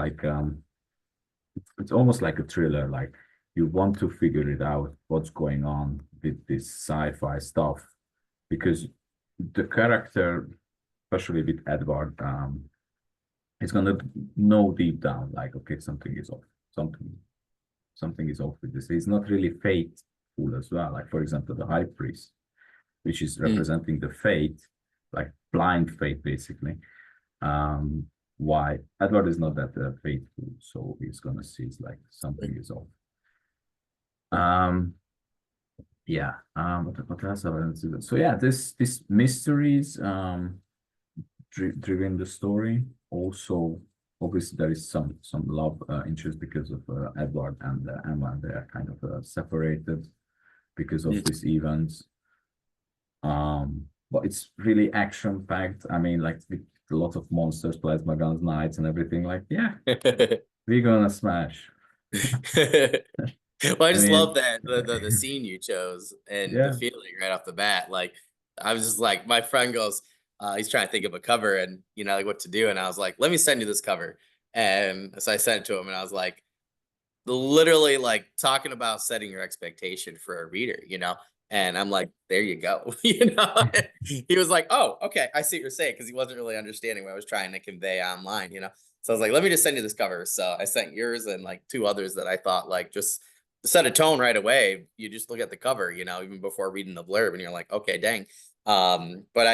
almost like a thriller, like you want to figure it out what's going on with this sci-fi stuff because the character, especially with Edward, he's gonna know deep down, like, okay, something is off. Something is off with this. He's not really faithful as well. Like, for example, the high priest, which is Mm. representing the faith, like blind faith, basically. Why Edward is not that faithful, so he's gonna see it's like something is off. Um, yeah. What else have I done? So yeah, this mysteries driven the story. Also, obviously, there is some love interest because of Edward and Emma. They are kind of separated because of Mm. these events. But it's really action packed. I mean, like with a lot of monsters, plasma guns, knights, and everything. Like, yeah, we're gonna smash. Well, I I just mean, love that the scene you chose and the yeah, feeling right off the bat. Like I was just like, my friend goes, he's trying to think of a cover and like what to do, and I was like, let me send you this cover, and so I sent it to him, and I was like, literally like talking about setting your expectation for a reader. And I'm like, there you go. He was like, oh, okay, I see what you're saying, because he wasn't really understanding what I was trying to convey online. So I was like, let me just send you this cover. So I sent yours and like two others that I thought like just set a tone right away. You just look at the cover, even before reading the blurb, and you're like, okay, dang. But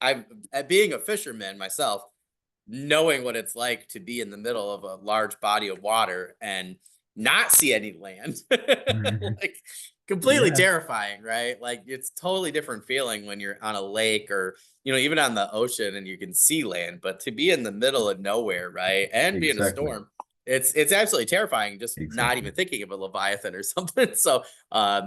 at being a fisherman myself, knowing what it's like to be in the middle of a large body of water and not see any land, like completely yeah, terrifying, right? Like it's totally different feeling when you're on a lake or even on the ocean and you can see land, but to be in the middle of nowhere, right, and be in a exactly, storm, it's absolutely terrifying, just not exactly. even thinking of a leviathan or something. So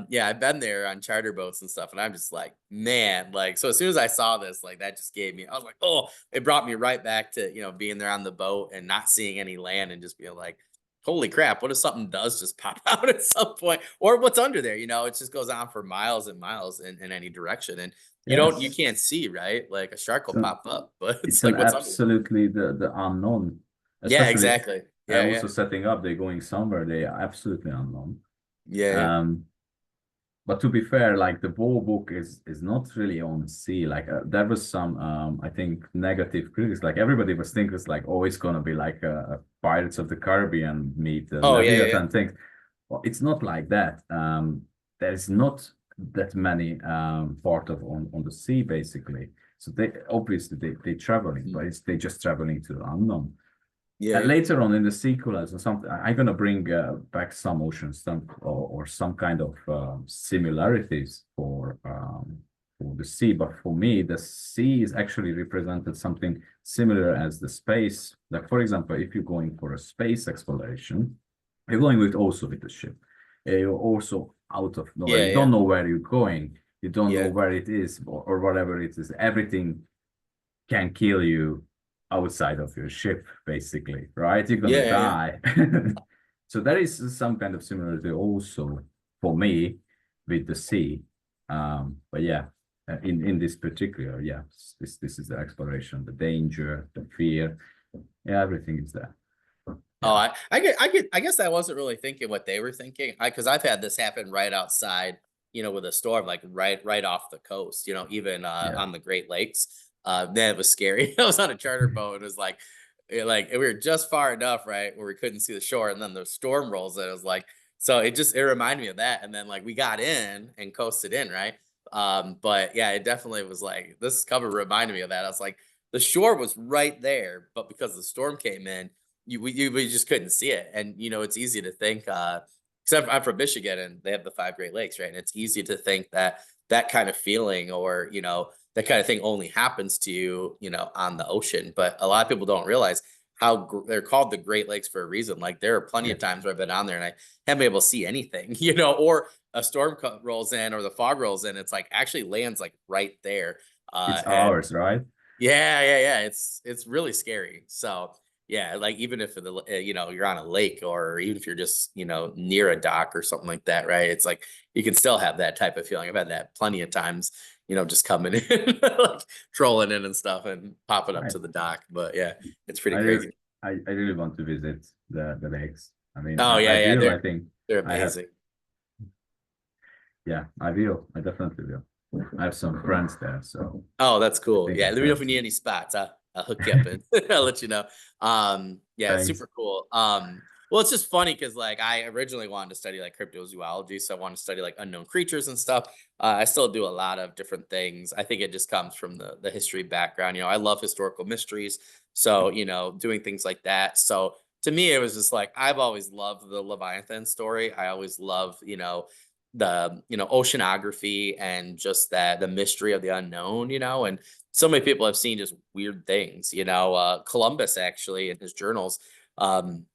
yeah, I've been there on charter boats and stuff, and I'm just like, man, like, so as soon as I saw this, like that just gave me, I was like, oh, it brought me right back to being there on the boat and not seeing any land and just being like holy crap, what if something does just pop out at some point? Or what's under there, it just goes on for miles and miles in any direction. And you Yes. can't see, right? Like a shark will So pop up, but it's it's an like what's under there. absolutely the unknown, Yeah, especially exactly. Yeah, also yeah. setting up. They're going somewhere. They are absolutely unknown. Yeah, yeah. Um, but to be fair, like the Bow book is not really on sea. Like there was some I think negative critics. Like everybody was thinking it's like, oh, it's gonna be like Pirates of the Caribbean meet Oh, yeah, yeah, yeah. Leviathan things. Well, it's not like that. There's not that many part of on the sea basically. So they obviously they traveling, but Mhm. they just traveling to the unknown. Yeah, And yeah. later on in the sequels or something, I'm gonna bring back some ocean stuff or some kind of similarities for the sea. But for me, the sea is actually represented something similar as the space. Like for example, if you're going for a space exploration, you're going with also with the ship. You're also out of nowhere. Yeah, You yeah. don't know where you're going. You don't know Yeah. where it is or whatever it is. Everything can kill you outside of your ship, basically, right? You're gonna Yeah, yeah, yeah. die. So there is some kind of similarity also for me with the sea. But yeah, in this particular, yeah, this is the exploration, the danger, the fear, yeah, everything is there. Oh, Yeah, I guess I wasn't really thinking what they were thinking. Because I've had this happen right outside, with a storm, like right off the coast, even yeah, on the Great Lakes. Then it was scary. I was on a charter boat. And it was like we were just far enough, right, where we couldn't see the shore, and then the storm rolls. And it was like, so it reminded me of that. And then like we got in and coasted in, right. But yeah, it definitely was like this cover reminded me of that. I was like, the shore was right there, but because the storm came in, we just couldn't see it. And it's easy to think, because I'm from Michigan and they have the five Great Lakes, right? And it's easy to think that that kind of feeling, or that kind of thing only happens to you, on the ocean. But a lot of people don't realize how they're called the Great Lakes for a reason. Like there are plenty yeah. of times where I've been on there and I haven't been able to see anything, or a storm rolls in or the fog rolls in. It's like actually lands like right there. It's And ours, right? yeah, yeah, yeah. It's really scary. So yeah, like even if you're on a lake, or even if you're just near a dock or something like that, right? It's like you can still have that type of feeling. I've had that plenty of times, just coming in, like trolling in and stuff, and popping up Right. to the dock. But yeah, it's pretty I really, crazy. I really want to visit the lakes. I mean, Oh I yeah, yeah. will. They're I think they're I have. amazing. Yeah, I will. I definitely will. I have some friends there, so Oh, that's I cool. think Yeah, I'm let me know going if we need to. any spots. I'll hook you up and I'll let you know. Yeah, it's Thanks. super cool. Well, it's just funny because like I originally wanted to study like cryptozoology, so I want to study like unknown creatures and stuff. I still do a lot of different things. I think it just comes from the history background. I love historical mysteries, so doing things like that. So to me, it was just like I've always loved the Leviathan story. I always love the oceanography and just that the mystery of the unknown, and so many people have seen just weird things. Columbus actually in his journals um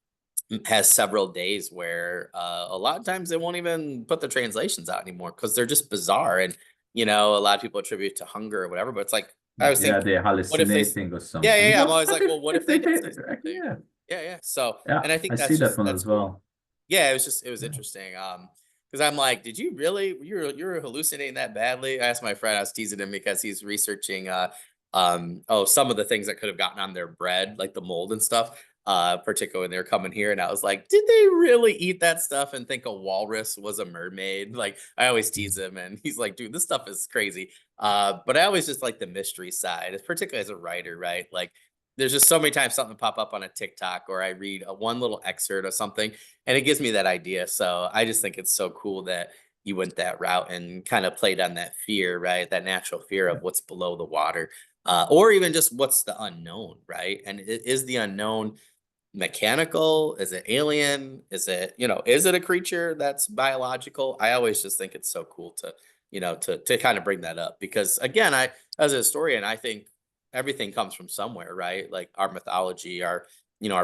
has several days where a lot of times they won't even put the translations out anymore because they're just bizarre. And a lot of people attribute to hunger or whatever, but it's like I always Yeah, think, they're what if they hallucinating or yeah, yeah, something. yeah, I'm But always like, well, what if they did say something? yeah, Yeah, yeah. So, yeah, and I I think see that one that's as cool. well. Yeah, it was Yeah, interesting. Because I'm like, did you really you're hallucinating that badly? I asked my friend, I was teasing him because he's researching some of the things that could have gotten on their bread, like the mold and stuff, particularly when they were coming here. And I was like, did they really eat that stuff and think a walrus was a mermaid? Like I always tease him and he's like, dude, this stuff is crazy. But I always just like the mystery side, particularly as a writer, right? Like there's just so many times something pop up on a TikTok or I read one little excerpt of something and it gives me that idea. So I just think it's so cool that you went that route and kind of played on that fear, right? That natural fear yeah, of what's below the water, or even just what's the unknown, right? And is the unknown mechanical? Is it alien? Is it a creature that's biological? I always just think it's so cool to, to kind of bring that up because again, as a historian, I think everything comes from somewhere, right? Like our mythology, our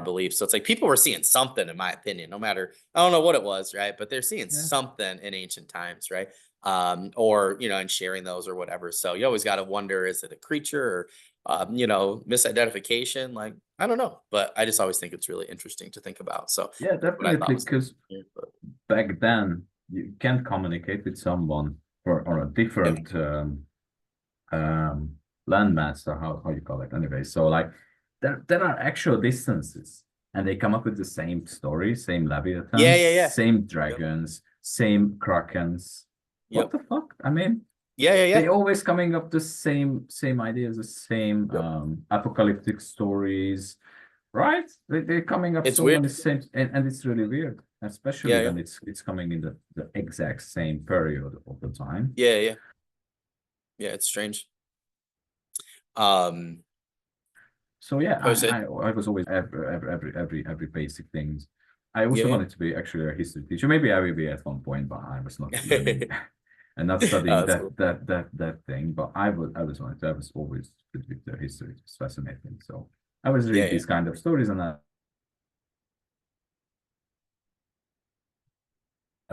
beliefs. So it's like people were seeing something, in my opinion, no matter, I don't know what it was, right? But they're seeing yeah. something in ancient times, right? Or, and sharing those or whatever. So you always got to wonder, is it a creature you know, misidentification. Like, I don't know, but I just always think it's really interesting to think about. So Yeah, that's what I thought definitely, was because weird, but back then you can't communicate with someone or on a yeah, different um landmass, or how you call it anyway. So like there are actual distances, and they come up with the same story, same yeah, leviathans, yeah, yeah. same Yep, dragons, same krakens. What yep. the fuck? I mean, Yeah, yeah, they yeah. always coming up the same ideas, the same Yep. apocalyptic stories, right? They're coming up It's so weird. many same, and it's really weird, especially Yeah, yeah, when it's coming in the exact same period of the time. yeah, yeah. Yeah, it's strange. Um, So yeah, I would say, I was always every basic things. I yeah, also yeah. wanted to be actually a history teacher. Maybe I will be at one point, but I was not learning and not studying That's cool. that thing. But I was wanted to. I was always with the history. It's fascinating. So I was Yeah, read yeah, these kind of stories, and I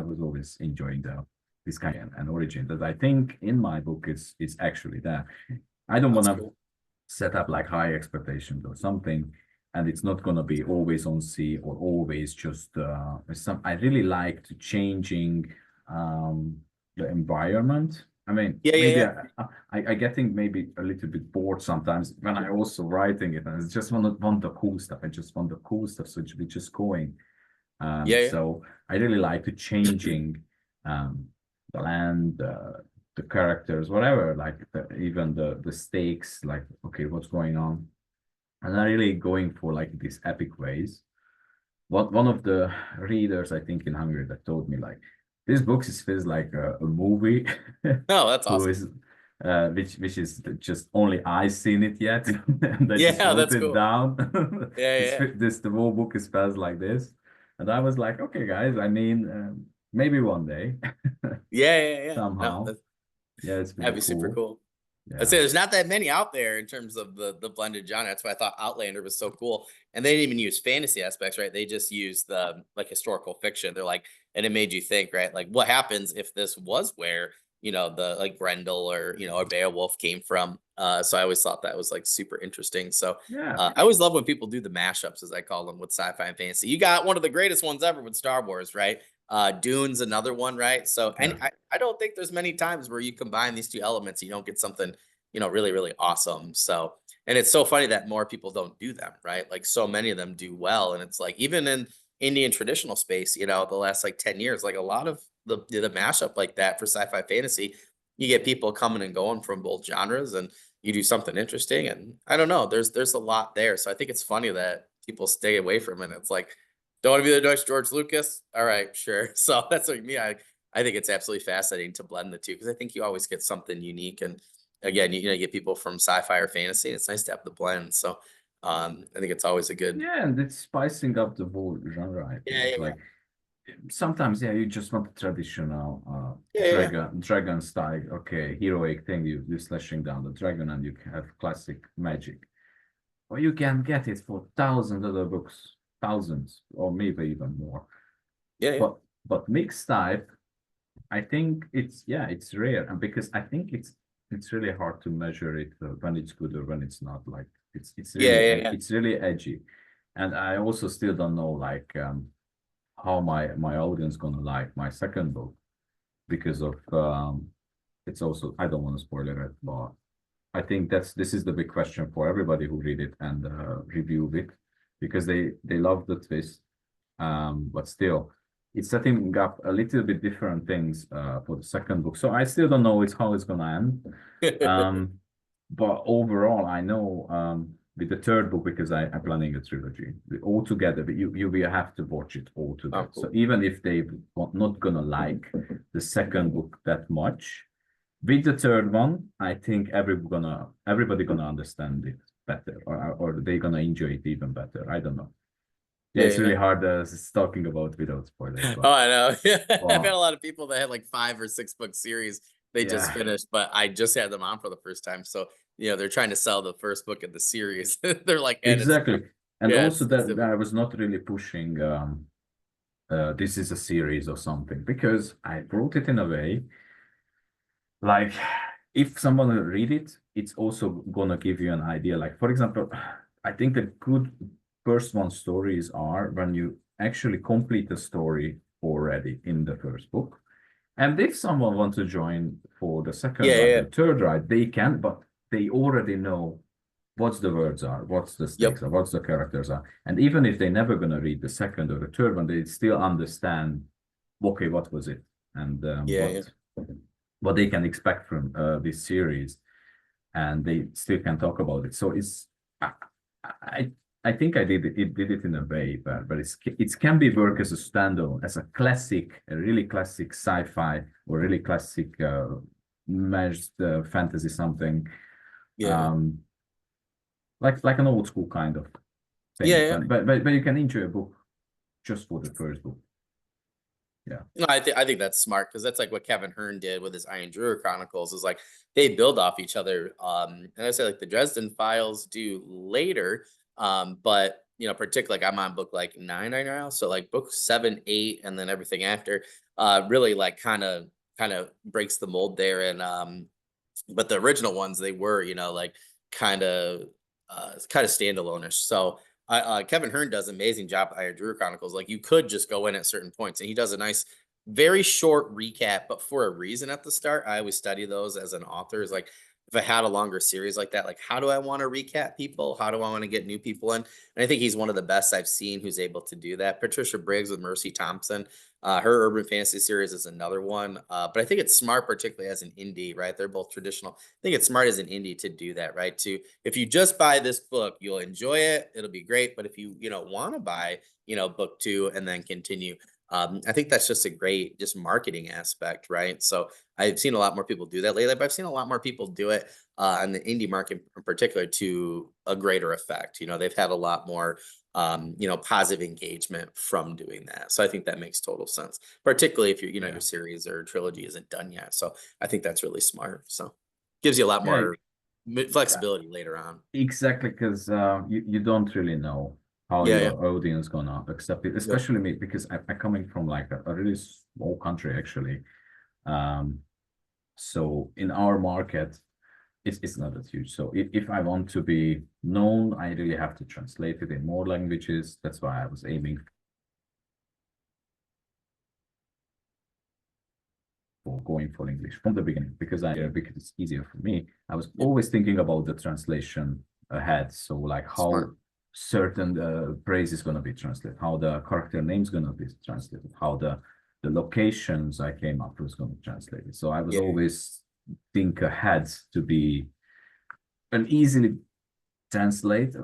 was always enjoying the this kind of an origin that I think in my book is actually there. I don't want that's to cool. set up like high expectations or something, and it's not gonna be always on sea or always just some. I really like to changing the environment. I mean, Yeah, yeah, maybe yeah, I getting maybe a little bit bored sometimes when I also writing it, and I just want the cool stuff. I just want the cool stuff, so we just going. yeah, yeah, So I really like to changing the land, the characters, whatever, like even the stakes, like okay, what's going on, and I really going for like these epic ways. One of the readers, I think in Hungary, that told me like this book is feels like a movie, No, that's who awesome. is which is just only I seen it yet, and I just Yeah, wrote that's it cool. down. Yeah, This yeah, this the whole book is felt like this, and I was like, okay, guys, I mean, maybe one day, yeah, yeah, yeah. No, somehow, yeah, it's that'd really be super cool. cool. I'd Yeah, say there's not that many out there in terms of the blended genre. That's why I thought Outlander was so cool. And they didn't even use fantasy aspects, right? They just used the like historical fiction. They're like, and it made you think, right? Like, what happens if this was where, you know, the like Grendel or, you know, a Beowulf came from? So I always thought that was like super interesting. So yeah, I always love when people do the mashups, as I call them, with sci-fi and fantasy. You got one of the greatest ones ever with Star Wars, right? Dune's another one, right? So, and yeah, I don't think there's many times where you combine these two elements, you don't get something, you know, really, really awesome. So, and it's so funny that more people don't do them, right? Like so many of them do well. And it's like, even in Indian traditional space, you know, the last like 10 years, like a lot of the mashup like that for sci-fi fantasy, you get people coming and going from both genres and you do something interesting. And I don't know, there's a lot there. So I think it's funny that people stay away from it. It's like, don't want to be the next George Lucas? All right, sure. So that's like me. I think it's absolutely fascinating to blend the two because I think you always get something unique. And again, you know, you get people from sci-fi or fantasy. It's nice to have the blend. So I think it's always a good. yeah, and it's spicing up the whole genre, I Yeah, think. yeah, yeah, Like sometimes, yeah, you just want the traditional yeah, yeah, yeah. dragon style, okay, heroic thing. You're slashing down the dragon, and you have classic magic. Or you can get it for thousands of other books, thousands, or maybe even more. Yeah, yeah. But mixed type, I think it's, yeah, it's rare, and because I think it's really hard to measure it when it's good or when it's not. Like Yeah, yeah, yeah. it's really edgy, and I also still don't know like how my audience gonna like my second book, because of it's also, I don't want to spoil it, but I think this is the big question for everybody who read it and review it, because they love the twist, but still it's setting up a little bit different things for the second book. So I still don't know how it's gonna end. Um, but overall, I know with the third book, because I'm planning a trilogy all together, but you will have to watch it all Oh, together. So cool. even if they not gonna like the second book that much, with the third one, I think everybody gonna understand it better, or they gonna enjoy it even better. I don't know. Yeah, Yeah, it's really yeah. hard talking about without spoilers, Oh, I know. Yeah. I've had but a lot of people that had like 5 or 6 book series they just yeah, finished, but I just had them on for the first time. So, you know, they're trying to sell the first book of the series. They're like, and it's exactly. And yeah, also it's that I difficult. was not really pushing this is a series or something, because I wrote it in a way like if someone will read it, it's also gonna give you an idea. Like, for example, I think the good first one stories are when you actually complete the story already in the first book. And if someone wants to join for the second Yeah, ride yeah. or third ride, they can, but they already know what's the words are, what's the stakes Yep. are, what's the characters are. And even if they're never going to read the second or the third one, they still understand, okay, what was it? And Yeah, yeah. what they can expect from this series, and they still can talk about it. So it's I I, I think I did it in a way, but it can be work as a standalone, as a classic, a really classic sci-fi or really classic merged fantasy something, Yeah. um, like an old school kind of Yeah, thing. yeah. But you can enjoy a book just for the first book. Yeah. No, I think that's smart because that's like what Kevin Hearn did with his Iron Druid Chronicles. Is like they build off each other. And I say like the Dresden Files do later. But particularly like I'm on book like 9 right now. So like book 7, 8, and then everything after really like kind of breaks the mold there. And but the original ones they were, like kind of kind of standalone-ish. So Kevin Hearn does an amazing job with Iron Druid Chronicles. Like you could just go in at certain points, and he does a nice, very short recap, but for a reason at the start. I always study those as an author. Is like if I had a longer series like that, like how do I want to recap people? How do I want to get new people in? And I think he's one of the best I've seen who's able to do that. Patricia Briggs with Mercy Thompson, her urban fantasy series is another one. But I think it's smart, particularly as an indie, right? They're both traditional. I think it's smart as an indie to do that, right? To if you just buy this book, you'll enjoy it. It'll be great. But if you want to buy, book 2 and then continue, I think that's just a great just marketing aspect, right? So I've seen a lot more people do that lately, but I've seen a lot more people do it in the indie market in particular to a greater effect. They've had a lot more positive engagement from doing that. So I think that makes total sense, particularly if Yeah. your series or trilogy isn't done yet. So I think that's really smart. So gives you a lot Yeah. more flexibility later on. Exactly, because you don't really know how Yeah, yeah, your audience gonna accept it, yep. especially me because I'm coming from like a really small country actually. Um, so in our market, it's not that huge. So if I want to be known, I really have to translate it in more languages. That's why I was aiming for going for English from the beginning because it's easier for me. I was Yep. always thinking about the translation ahead. So like how Smart. certain praise is going to be translated, how the character name is going to be translated, how the locations I came up with is going to be translated. So I was Yeah, always think ahead to be an easily translate,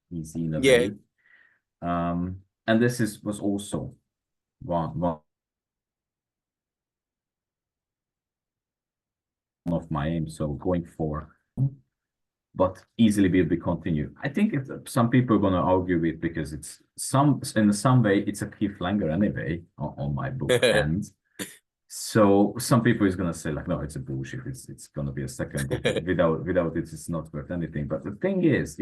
easy in a yeah, way. And this was also one of my aims. So going for, but easily will be continued. I think some people are going to argue with because it's in some way it's a cliffhanger anyway on my book yeah. end. So some people is going to say like, no, it's a bullshit. It's going to be a second book. Without it, it's not worth anything. But the thing is,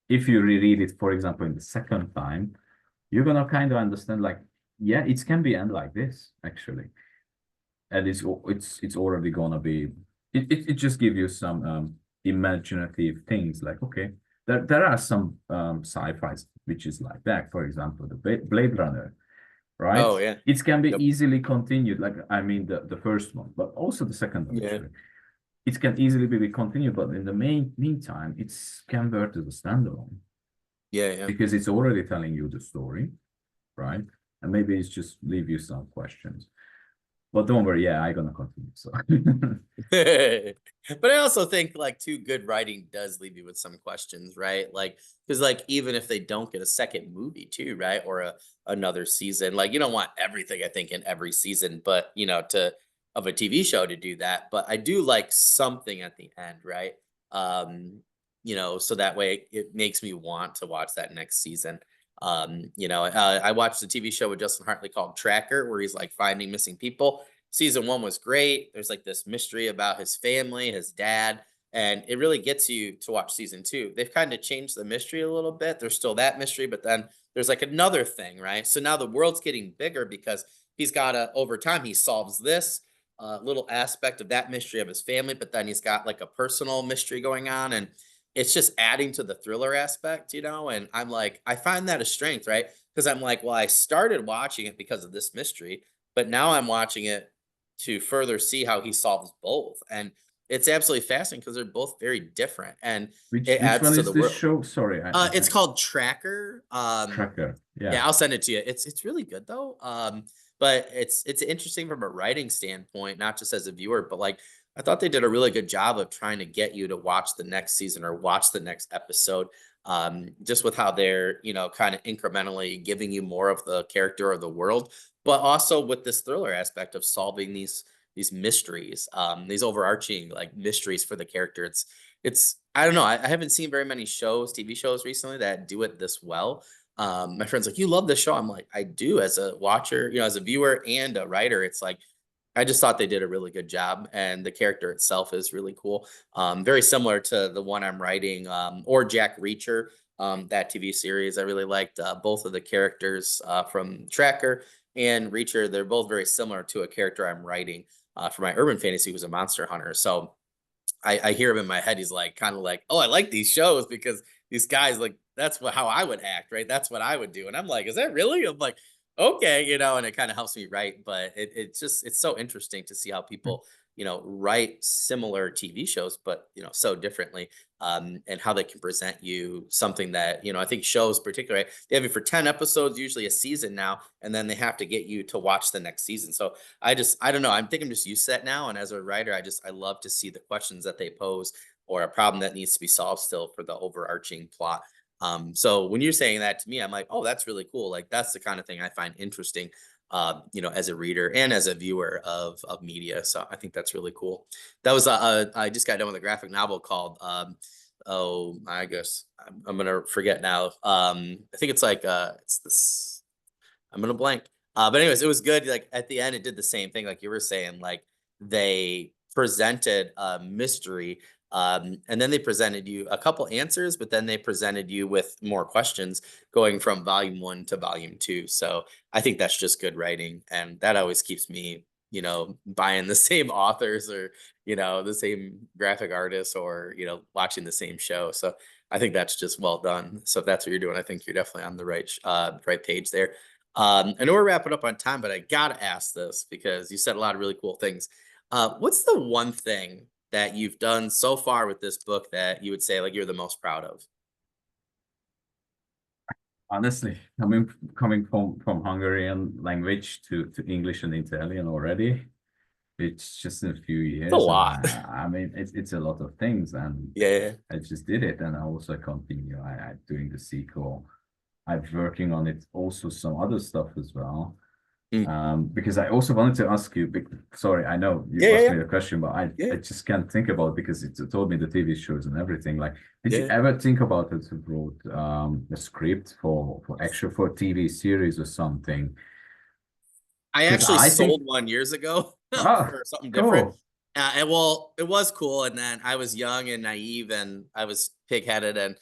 if you reread it, for example, in the second time, you're gonna kind of understand like, yeah, it can be end like this actually, and it's already gonna be. It just gives you some imaginative things like, okay, there are some sci-fis which is like that. For example, the Blade Runner, right? Oh yeah. It can be Yep. easily continued. Like I mean, the first one, but also the second one Yeah. actually. It can easily be continued, but in the meantime, it's converted to the standalone Yeah, yeah. because it's already telling you the story, right? And maybe it's just leave you some questions. But don't worry, yeah, I'm gonna continue. So But I also think like too good writing does leave you with some questions, right? Like because like even if they don't get a second movie too, right? Or another season, like you don't want everything I think in every season, but to of a TV show to do that. But I do like something at the end, right? So that way it makes me want to watch that next season. I watched a TV show with Justin Hartley called Tracker, where he's like finding missing people. Season 1 was great. There's like this mystery about his family, his dad, and it really gets you to watch season 2. They've kind of changed the mystery a little bit. There's still that mystery, but then there's like another thing, right? So now the world's getting bigger because he's got to, over time, he solves this. little aspect of that mystery of his family, but then he's got like a personal mystery going on, and it's just adding to the thriller aspect, you know. And I'm like, I find that a strength, right? Because I'm like, well, I started watching it because of this mystery, but now I'm watching it to further see how he solves both. And it's absolutely fascinating because they're both very different, and it Which adds one to is the this world. show? Sorry, It's called Tracker. Tracker. Yeah, Yeah. I'll send it to you. It's really good though. But it's interesting from a writing standpoint, not just as a viewer, but like I thought they did a really good job of trying to get you to watch the next season or watch the next episode. Just with how they're, you know, kind of incrementally giving you more of the character or the world, but also with this thriller aspect of solving these mysteries, these overarching like mysteries for the character. It's I don't know. I haven't seen very many shows, TV shows recently that do it this well. My friend's like, "You love this show." I'm like, "I do." As a watcher, you know, as a viewer and a writer, it's like I just thought they did a really good job, and the character itself is really cool. Very similar to the one I'm writing, or Jack Reacher, that TV series. I really liked both of the characters from Tracker and Reacher. They're both very similar to a character I'm writing for my urban fantasy, who's a monster hunter. So I hear him in my head. He's like, kind of like, oh, I like these shows because these guys like that's what how I would act, right? That's what I would do. And I'm like, is that really? I'm like, okay, you know, and it kind of helps me write. But it's just it's so interesting to see how people, you know, write similar TV shows, but you know, so differently. And how they can present you something that, you know, I think shows particularly they have it for 10 episodes, usually a season now, and then they have to get you to watch the next season. So I don't know. I think I'm just used to that now. And as a writer, I love to see the questions that they pose or a problem that needs to be solved still for the overarching plot. So when you're saying that to me, I'm like, oh, that's really cool. Like that's the kind of thing I find interesting, you know, as a reader and as a viewer of media. So I think that's really cool. That was I just got done with a graphic novel called oh I guess I'm gonna forget now. I think it's like it's this I'm gonna blank. But anyways, it was good. Like at the end, it did the same thing, like you were saying. Like they presented a mystery, and then they presented you a couple answers, but then they presented you with more questions, going from volume one to volume two. So I think that's just good writing, and that always keeps me, you know, buying the same authors or you know the same graphic artists or you know watching the same show. So I think that's just well done. So if that's what you're doing, I think you're definitely on the right page there. I know we're wrapping up on time, but I gotta ask this because you said a lot of really cool things. What's the one thing that you've done so far with this book that you would say like you're the most proud of? Honestly, coming from Hungarian language to English and Italian already, it's just in a few It's a years, and lot. I mean it's a lot of things, and Yeah. I just did it, and I also continue. I doing the sequel. I'm working on it, also some other stuff as well. Mm. Because I also wanted to ask you. Sorry, I know Yeah, you yeah, asked yeah, me the question, but yeah, I just can't think about it because it told me the TV shows and everything. Like, did you yeah. ever think about it to wrote a script for a TV series or something? I Because actually I think, sold one years ago oh, for something different. cool. And well, it was cool. And then I was young and naive, and I was pigheaded, and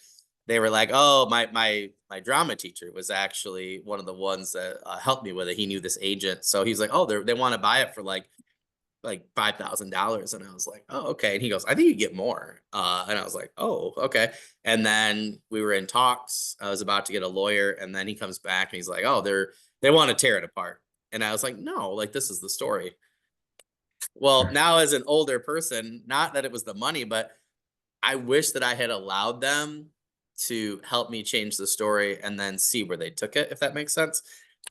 they were like, "Oh, my drama teacher was actually one of the ones that helped me with it. He knew this agent, so he's like, oh, they want to buy it for like $5,000." And I was like, oh, okay. And he goes, I think you get more. And I was like, oh, okay. And then we were in talks. I was about to get a lawyer, and then he comes back and he's like, oh, they want to tear it apart. And I was like, no, like this is the story. Well, now as an older person, not that it was the money, but I wish that I had allowed them to help me change the story and then see where they took it, if that makes sense.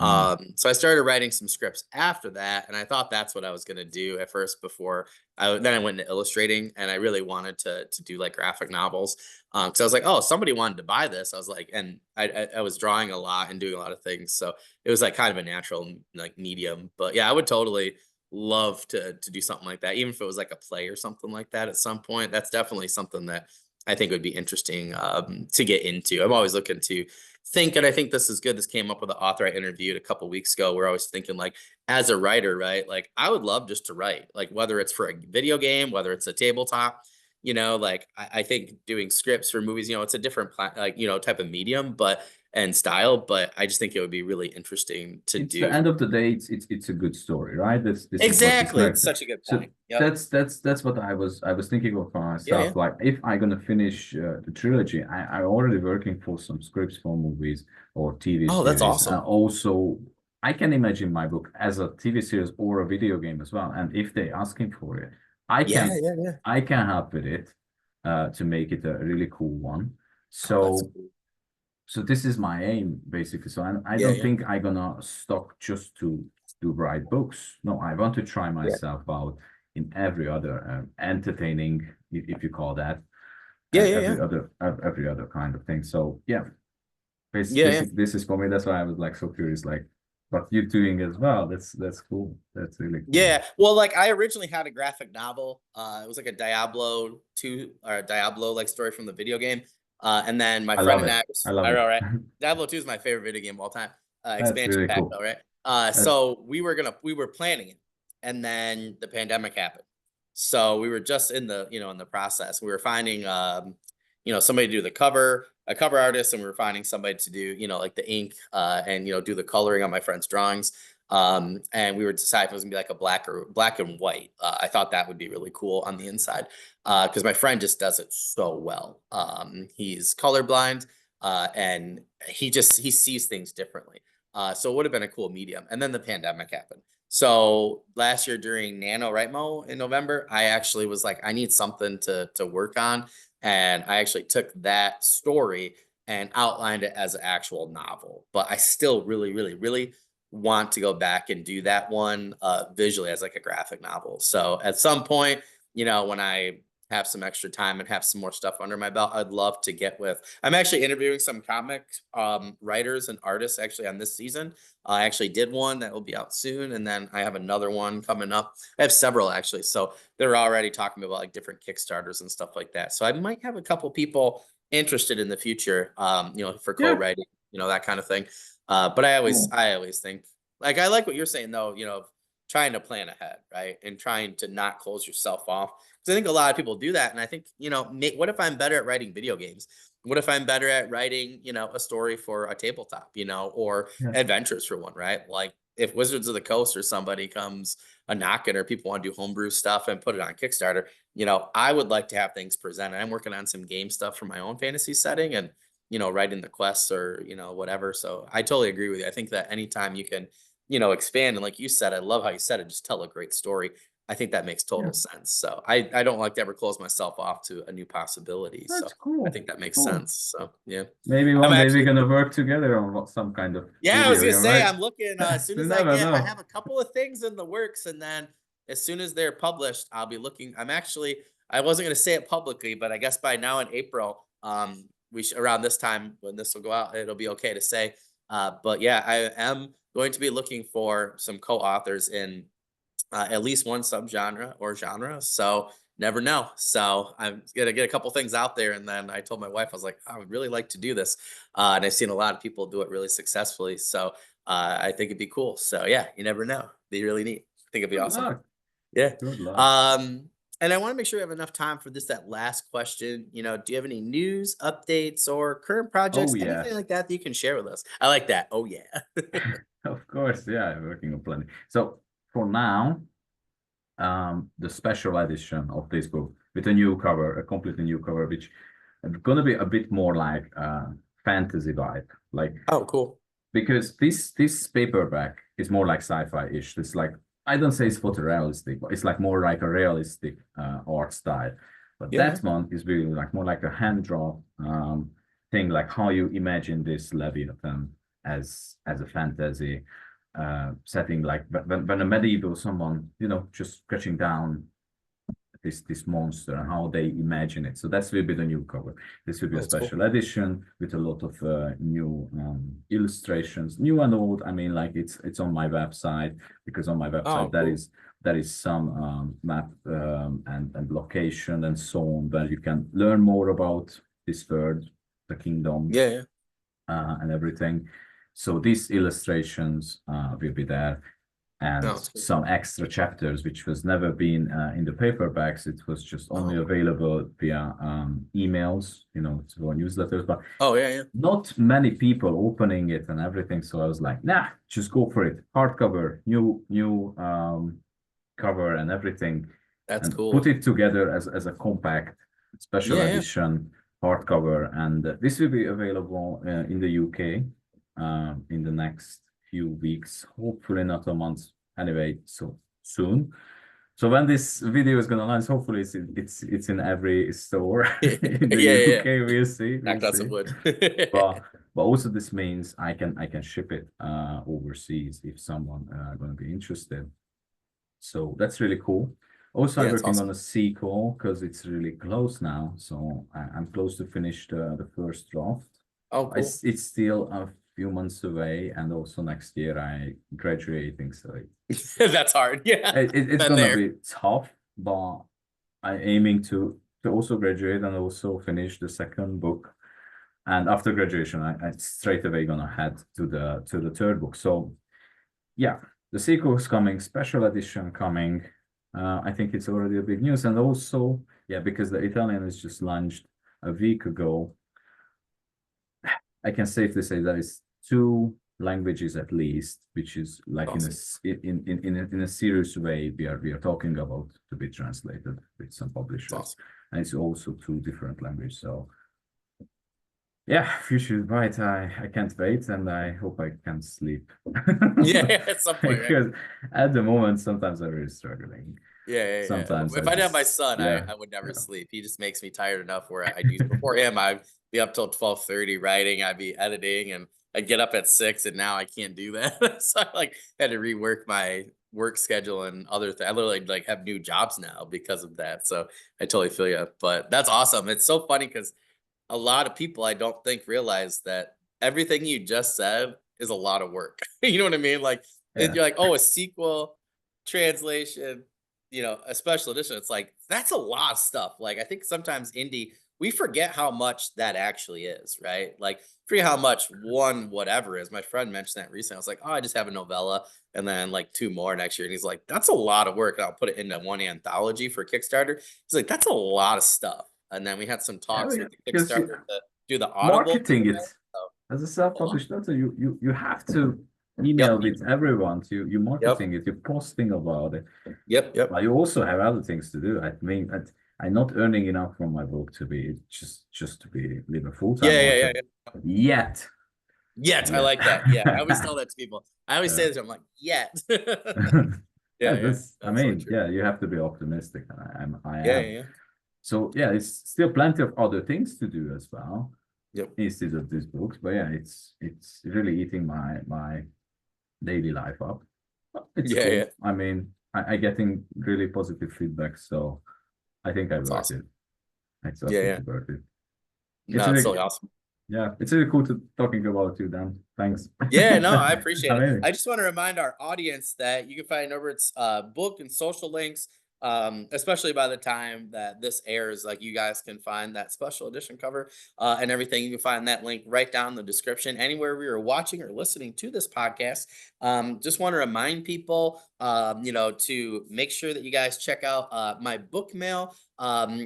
Mm. So I started writing some scripts after that, and I thought that's what I was gonna do at first before then I went into illustrating, and I really wanted to do like graphic novels. Because I was like, oh, somebody wanted to buy this. I was like, and I was drawing a lot and doing a lot of things, so it was like kind of a natural like medium. But yeah, I would totally love to do something like that, even if it was like a play or something like that at some point. That's definitely something that I think would be interesting to get into. I'm always looking to think, and I think this is good. This came up with an author I interviewed a couple weeks ago, where I was thinking, like, as a writer, right? Like, I would love just to write, like, whether it's for a video game, whether it's a tabletop, you know, like, I think doing scripts for movies, you know, it's a different, like, you know, type of medium, but and style, but I just think it would be really interesting to It's do. the end of the day, it's a good story, right? This is what this Exactly. It's character. such a good So point. Yep. that's what I was thinking of for Yeah, myself. yeah. Like if I'm gonna finish the trilogy, I'm already working for some scripts for movies or TV Oh, that's series. awesome. Also, I can imagine my book as a TV series or a video game as well. And if they're asking for it, I Yeah, can yeah, yeah. I can help with it to make it a really cool one. Oh, that's So cool. so this is my aim basically. So I Yeah, don't yeah. think I'm gonna stop just to write books. No, I want to try Yeah. myself out in every other entertaining, if you call that, Yeah, yeah, yeah. every other kind of thing. So yeah, Yeah, yeah. this is for me. That's why I was like so curious, like what you're doing as well. That's cool. That's really cool. Yeah. Well, like I originally had a graphic novel. It was like a Diablo 2 or a Diablo like story from the video game. And then my I friend love and it. I, I love I it. know, right? Diablo 2 is my favorite video game of all time. That's Expansion really pack cool. though, right? That's So we were planning it, and then the pandemic happened. So we were just in the, in the process. We were finding somebody to do the cover, a cover artist, and we were finding somebody to do, like the ink and do the coloring on my friend's drawings. And we were deciding if it was gonna be like a black and white. I thought that would be really cool on the inside because my friend just does it so well. He's colorblind and he sees things differently. So it would have been a cool medium. And then the pandemic happened. So last year during NaNoWriMo in November, I actually was like, I need something to work on. And I actually took that story and outlined it as an actual novel. But I still really, really, really want to go back and do that one visually as like a graphic novel. So at some point, when I have some extra time and have some more stuff under my belt, I'd love to get with. I'm actually interviewing some comic writers and artists actually on this season. I actually did one that will be out soon, and then I have another one coming up. I have several actually, so they're already talking about like different Kickstarters and stuff like that. So I might have a couple people interested in the future, for yeah. co-writing, that kind of thing. But Cool. I always think like I like what you're saying though, trying to plan ahead, right? And trying to not close yourself off. Because I think a lot of people do that. And I think, what if I'm better at writing video games? What if I'm better at writing, a story for a tabletop, or Yeah. adventures for one, right? Like if Wizards of the Coast or somebody comes a knocking or people want to do homebrew stuff and put it on Kickstarter, I would like to have things presented. I'm working on some game stuff for my own fantasy setting and, writing the quests or, whatever. So I totally agree with you. I think that anytime you can, expand. And like you said, I love how you said it, just tell a great story. I think that makes Yeah. total sense. So I don't like to ever close myself off to a new possibility. So That's I cool. think that makes Cool. sense. So yeah. Maybe I'm one day we're actually gonna work together on some kind of Yeah, I was video gonna game, say right? I'm looking as soon You as never I know. have a couple of things in the works, and then as soon as they're published, I'll be looking. I wasn't gonna say it publicly, but I guess by now in April, around this time when this will go out, it'll be okay to say. But yeah, I am going to be looking for some co-authors in at least one subgenre or genre. So never know. So I'm gonna get a couple things out there, and then I told my wife I was like, I would really like to do this, and I've seen a lot of people do it really successfully. So I think it'd be cool. So yeah, you never know. Be really neat. I think it'd be Good awesome. luck. Yeah. Good luck. And I want to make sure we have enough time for that last question. Do you have any news updates or current projects, Oh yeah. anything like that you can share with us? I like that. Oh yeah. Of course, yeah, I'm working on plenty. So for now, the special edition of this book with a new cover, a completely new cover, which is gonna be a bit more like fantasy vibe, like Oh, cool. because this paperback is more like sci-fi-ish. It's like I don't say it's photorealistic, but it's like more like a realistic art style. But Yeah. that one is really like more like a hand draw thing, like how you imagine this Leviathan as a fantasy setting, like when a medieval someone just scratching down this monster and how they imagine it. So that's will be the new cover. This will be Oh, a that's cool. special edition with a lot of new illustrations, new and old. I mean, like it's on my website, because on my website Oh, cool. there is some map and location and so on, where you can learn more about this world, the kingdom, Yeah, yeah. and everything. So these illustrations will be there. No, and it's cool. some extra chapters, which was never been in the paperbacks. It was just only Oh. available via emails, through newsletters. But Oh, yeah, yeah. not many people opening it and everything. So I was like, nah, just go for it. Hardcover, new cover and everything, That's and put cool. it together as a compact special Yeah, yeah. edition hardcover. And this will be available in the UK in the next few weeks, hopefully not a month anyway, so soon. So when this video is gonna launch, hopefully it's in every store Yeah, in the yeah, yeah. UK. We'll see, we'll Knocked on see. some wood. But also this means I can ship it overseas if someone gonna be interested. So that's really cool. Also, Yeah, I'm it's working on awesome. a sequel because it's really close now. So I'm close to finish the first draft. Oh, cool. It's still a few months away, and also next year I graduating. So That's hard. Yeah. it's Been gonna there. be tough, but I'm aiming to also graduate and also finish the second book. And after graduation, I straight away gonna head to the third book. So yeah, the sequel is coming, special edition coming. I think it's already a big news. And also, yeah, because the Italian is just launched a week ago, I can safely say that it's two languages at least, which is like Awesome. in a serious way we are talking about to be translated with some It's publishers. awesome. And it's also two different languages. So yeah, future is bright. I can't wait, and I hope I can sleep. Yeah, at some point, right? Because at the moment, sometimes I'm really struggling. Yeah, yeah, yeah. Sometimes If I I didn't have my just, son, yeah, I would never yeah, sleep. He just makes me tired enough where I'd use before him, I'd be up till 12:30 writing, I'd be editing, and I'd get up at 6, and now I can't do that. So I like had to rework my work schedule and other things. I literally like have new jobs now because of that. So I totally feel you. But that's awesome. It's so funny because a lot of people I don't think realize that everything you just said is a lot of work. You know what I mean? Like, and yeah, you're like, oh, a sequel, translation, a special edition. It's like that's a lot of stuff. Like, I think sometimes indie, we forget how much that actually is, right? Like, forget how much one whatever is. My friend mentioned that recently. I was like, oh, I just have a novella and then like two more next year. And he's like, that's a lot of work. And I'll put it into one anthology for Kickstarter. He's like, that's a lot of stuff. And then we had some talks yeah, with the because Kickstarter to do the Audible marketing it giveaway. So, as a oh, self-published author, you have to yep, email with everyone. You yep, marketing it, you're posting about it. yep, yep. But you also have other things to do. I mean, I'm not earning enough from my book to be just to be live a full-time Yeah, yeah, author yeah, yeah. yet. Yet, I Yet. like that. Yeah, I always tell that to people. I always say Yeah. this. I'm like, yet. Yeah, Yeah, yeah, I that's so mean, true. yeah, you have to be optimistic, and I Yeah, yeah, am. yeah. So yeah, it's still plenty of other things to do as well Yep. instead of these books. But yeah, it's really eating my daily life up. But it's Yeah, cool. yeah. I mean, I getting really positive feedback, so I think I That's worth awesome. it. It's Yeah, yeah. absolutely worth it. It's No, it's really totally awesome. yeah, it's really cool to talking about you, Dan. Thanks. Yeah, no, I appreciate it. Amazing. I just want to remind our audience that you can find Norbert's book and social links, especially by the time that this airs. Like, you guys can find that special edition cover and everything. You can find that link right down in the description, anywhere we are watching or listening to this podcast. Just want to remind people, to make sure that you guys check out my book mail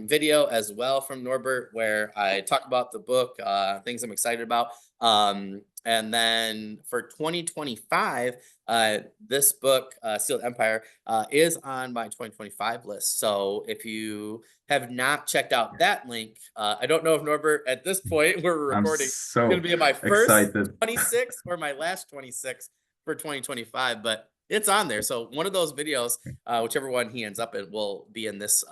video as well from Norbert, where I talk about the book, things I'm excited about. And then for 2025, this book, Sealed Empire, is on my 2025 list. So if you have not checked out that link, I don't know if Norbert, at this point, where we're I'm recording, is going so to be in my first excited. 26 or my last 26 for 2025, but it's on there. So one of those videos, whichever one he ends up in, will be in this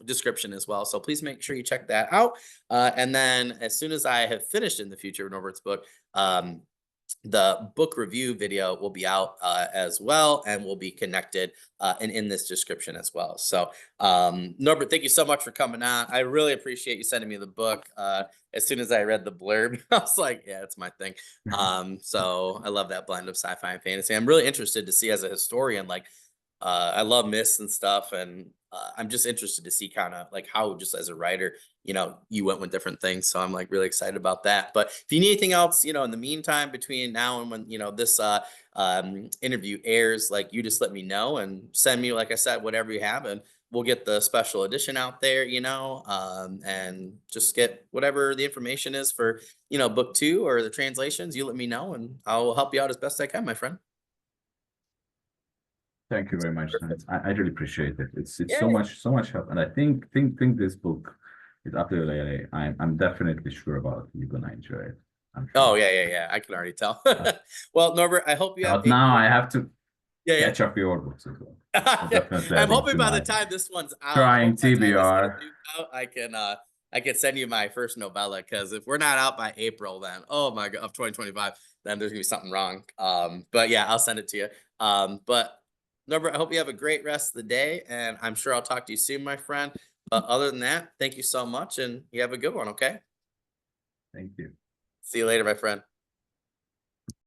description as well. So please make sure you check that out. And then as soon as I have finished in the future Norbert's book, um, the book review video will be out as well, and will be connected and in this description as well. So, Norbert, thank you so much for coming on. I really appreciate you sending me the book. As soon as I read the blurb, I was like, yeah, it's my thing. So I love that blend of sci-fi and fantasy. I'm really interested to see, as a historian, like, I love myths and stuff, and I'm just interested to see kind of like how, just as a writer, you went with different things. So I'm like really excited about that. But if you need anything else, in the meantime, between now and when, this interview airs, like you just let me know and send me, like I said, whatever you have, and we'll get the special edition out there, and just get whatever the information is for, book 2 or the translations. You let me know and I'll help you out as best I can, my friend. Thank you very much, Lance. I really appreciate it. It's Yeah. so much help, and I think this book is absolutely. I'm definitely sure about you're gonna enjoy it. I'm Oh, sure. yeah. I can already tell. Well, Norbert, I hope you have But now I a have to yeah. catch up your books as well. So definitely I'm adding hoping to by the my time this one's out, I trying hope by the time this TBR. interview's out, I can send you my first novella, because if we're not out by April, then oh my god, of 2025, then there's gonna be something wrong. But yeah, I'll send it to you. But Norbert, I hope you have a great rest of the day, and I'm sure I'll talk to you soon, my friend. But other than that, thank you so much, and you have a good one. Okay, Thank you. see you later, my friend.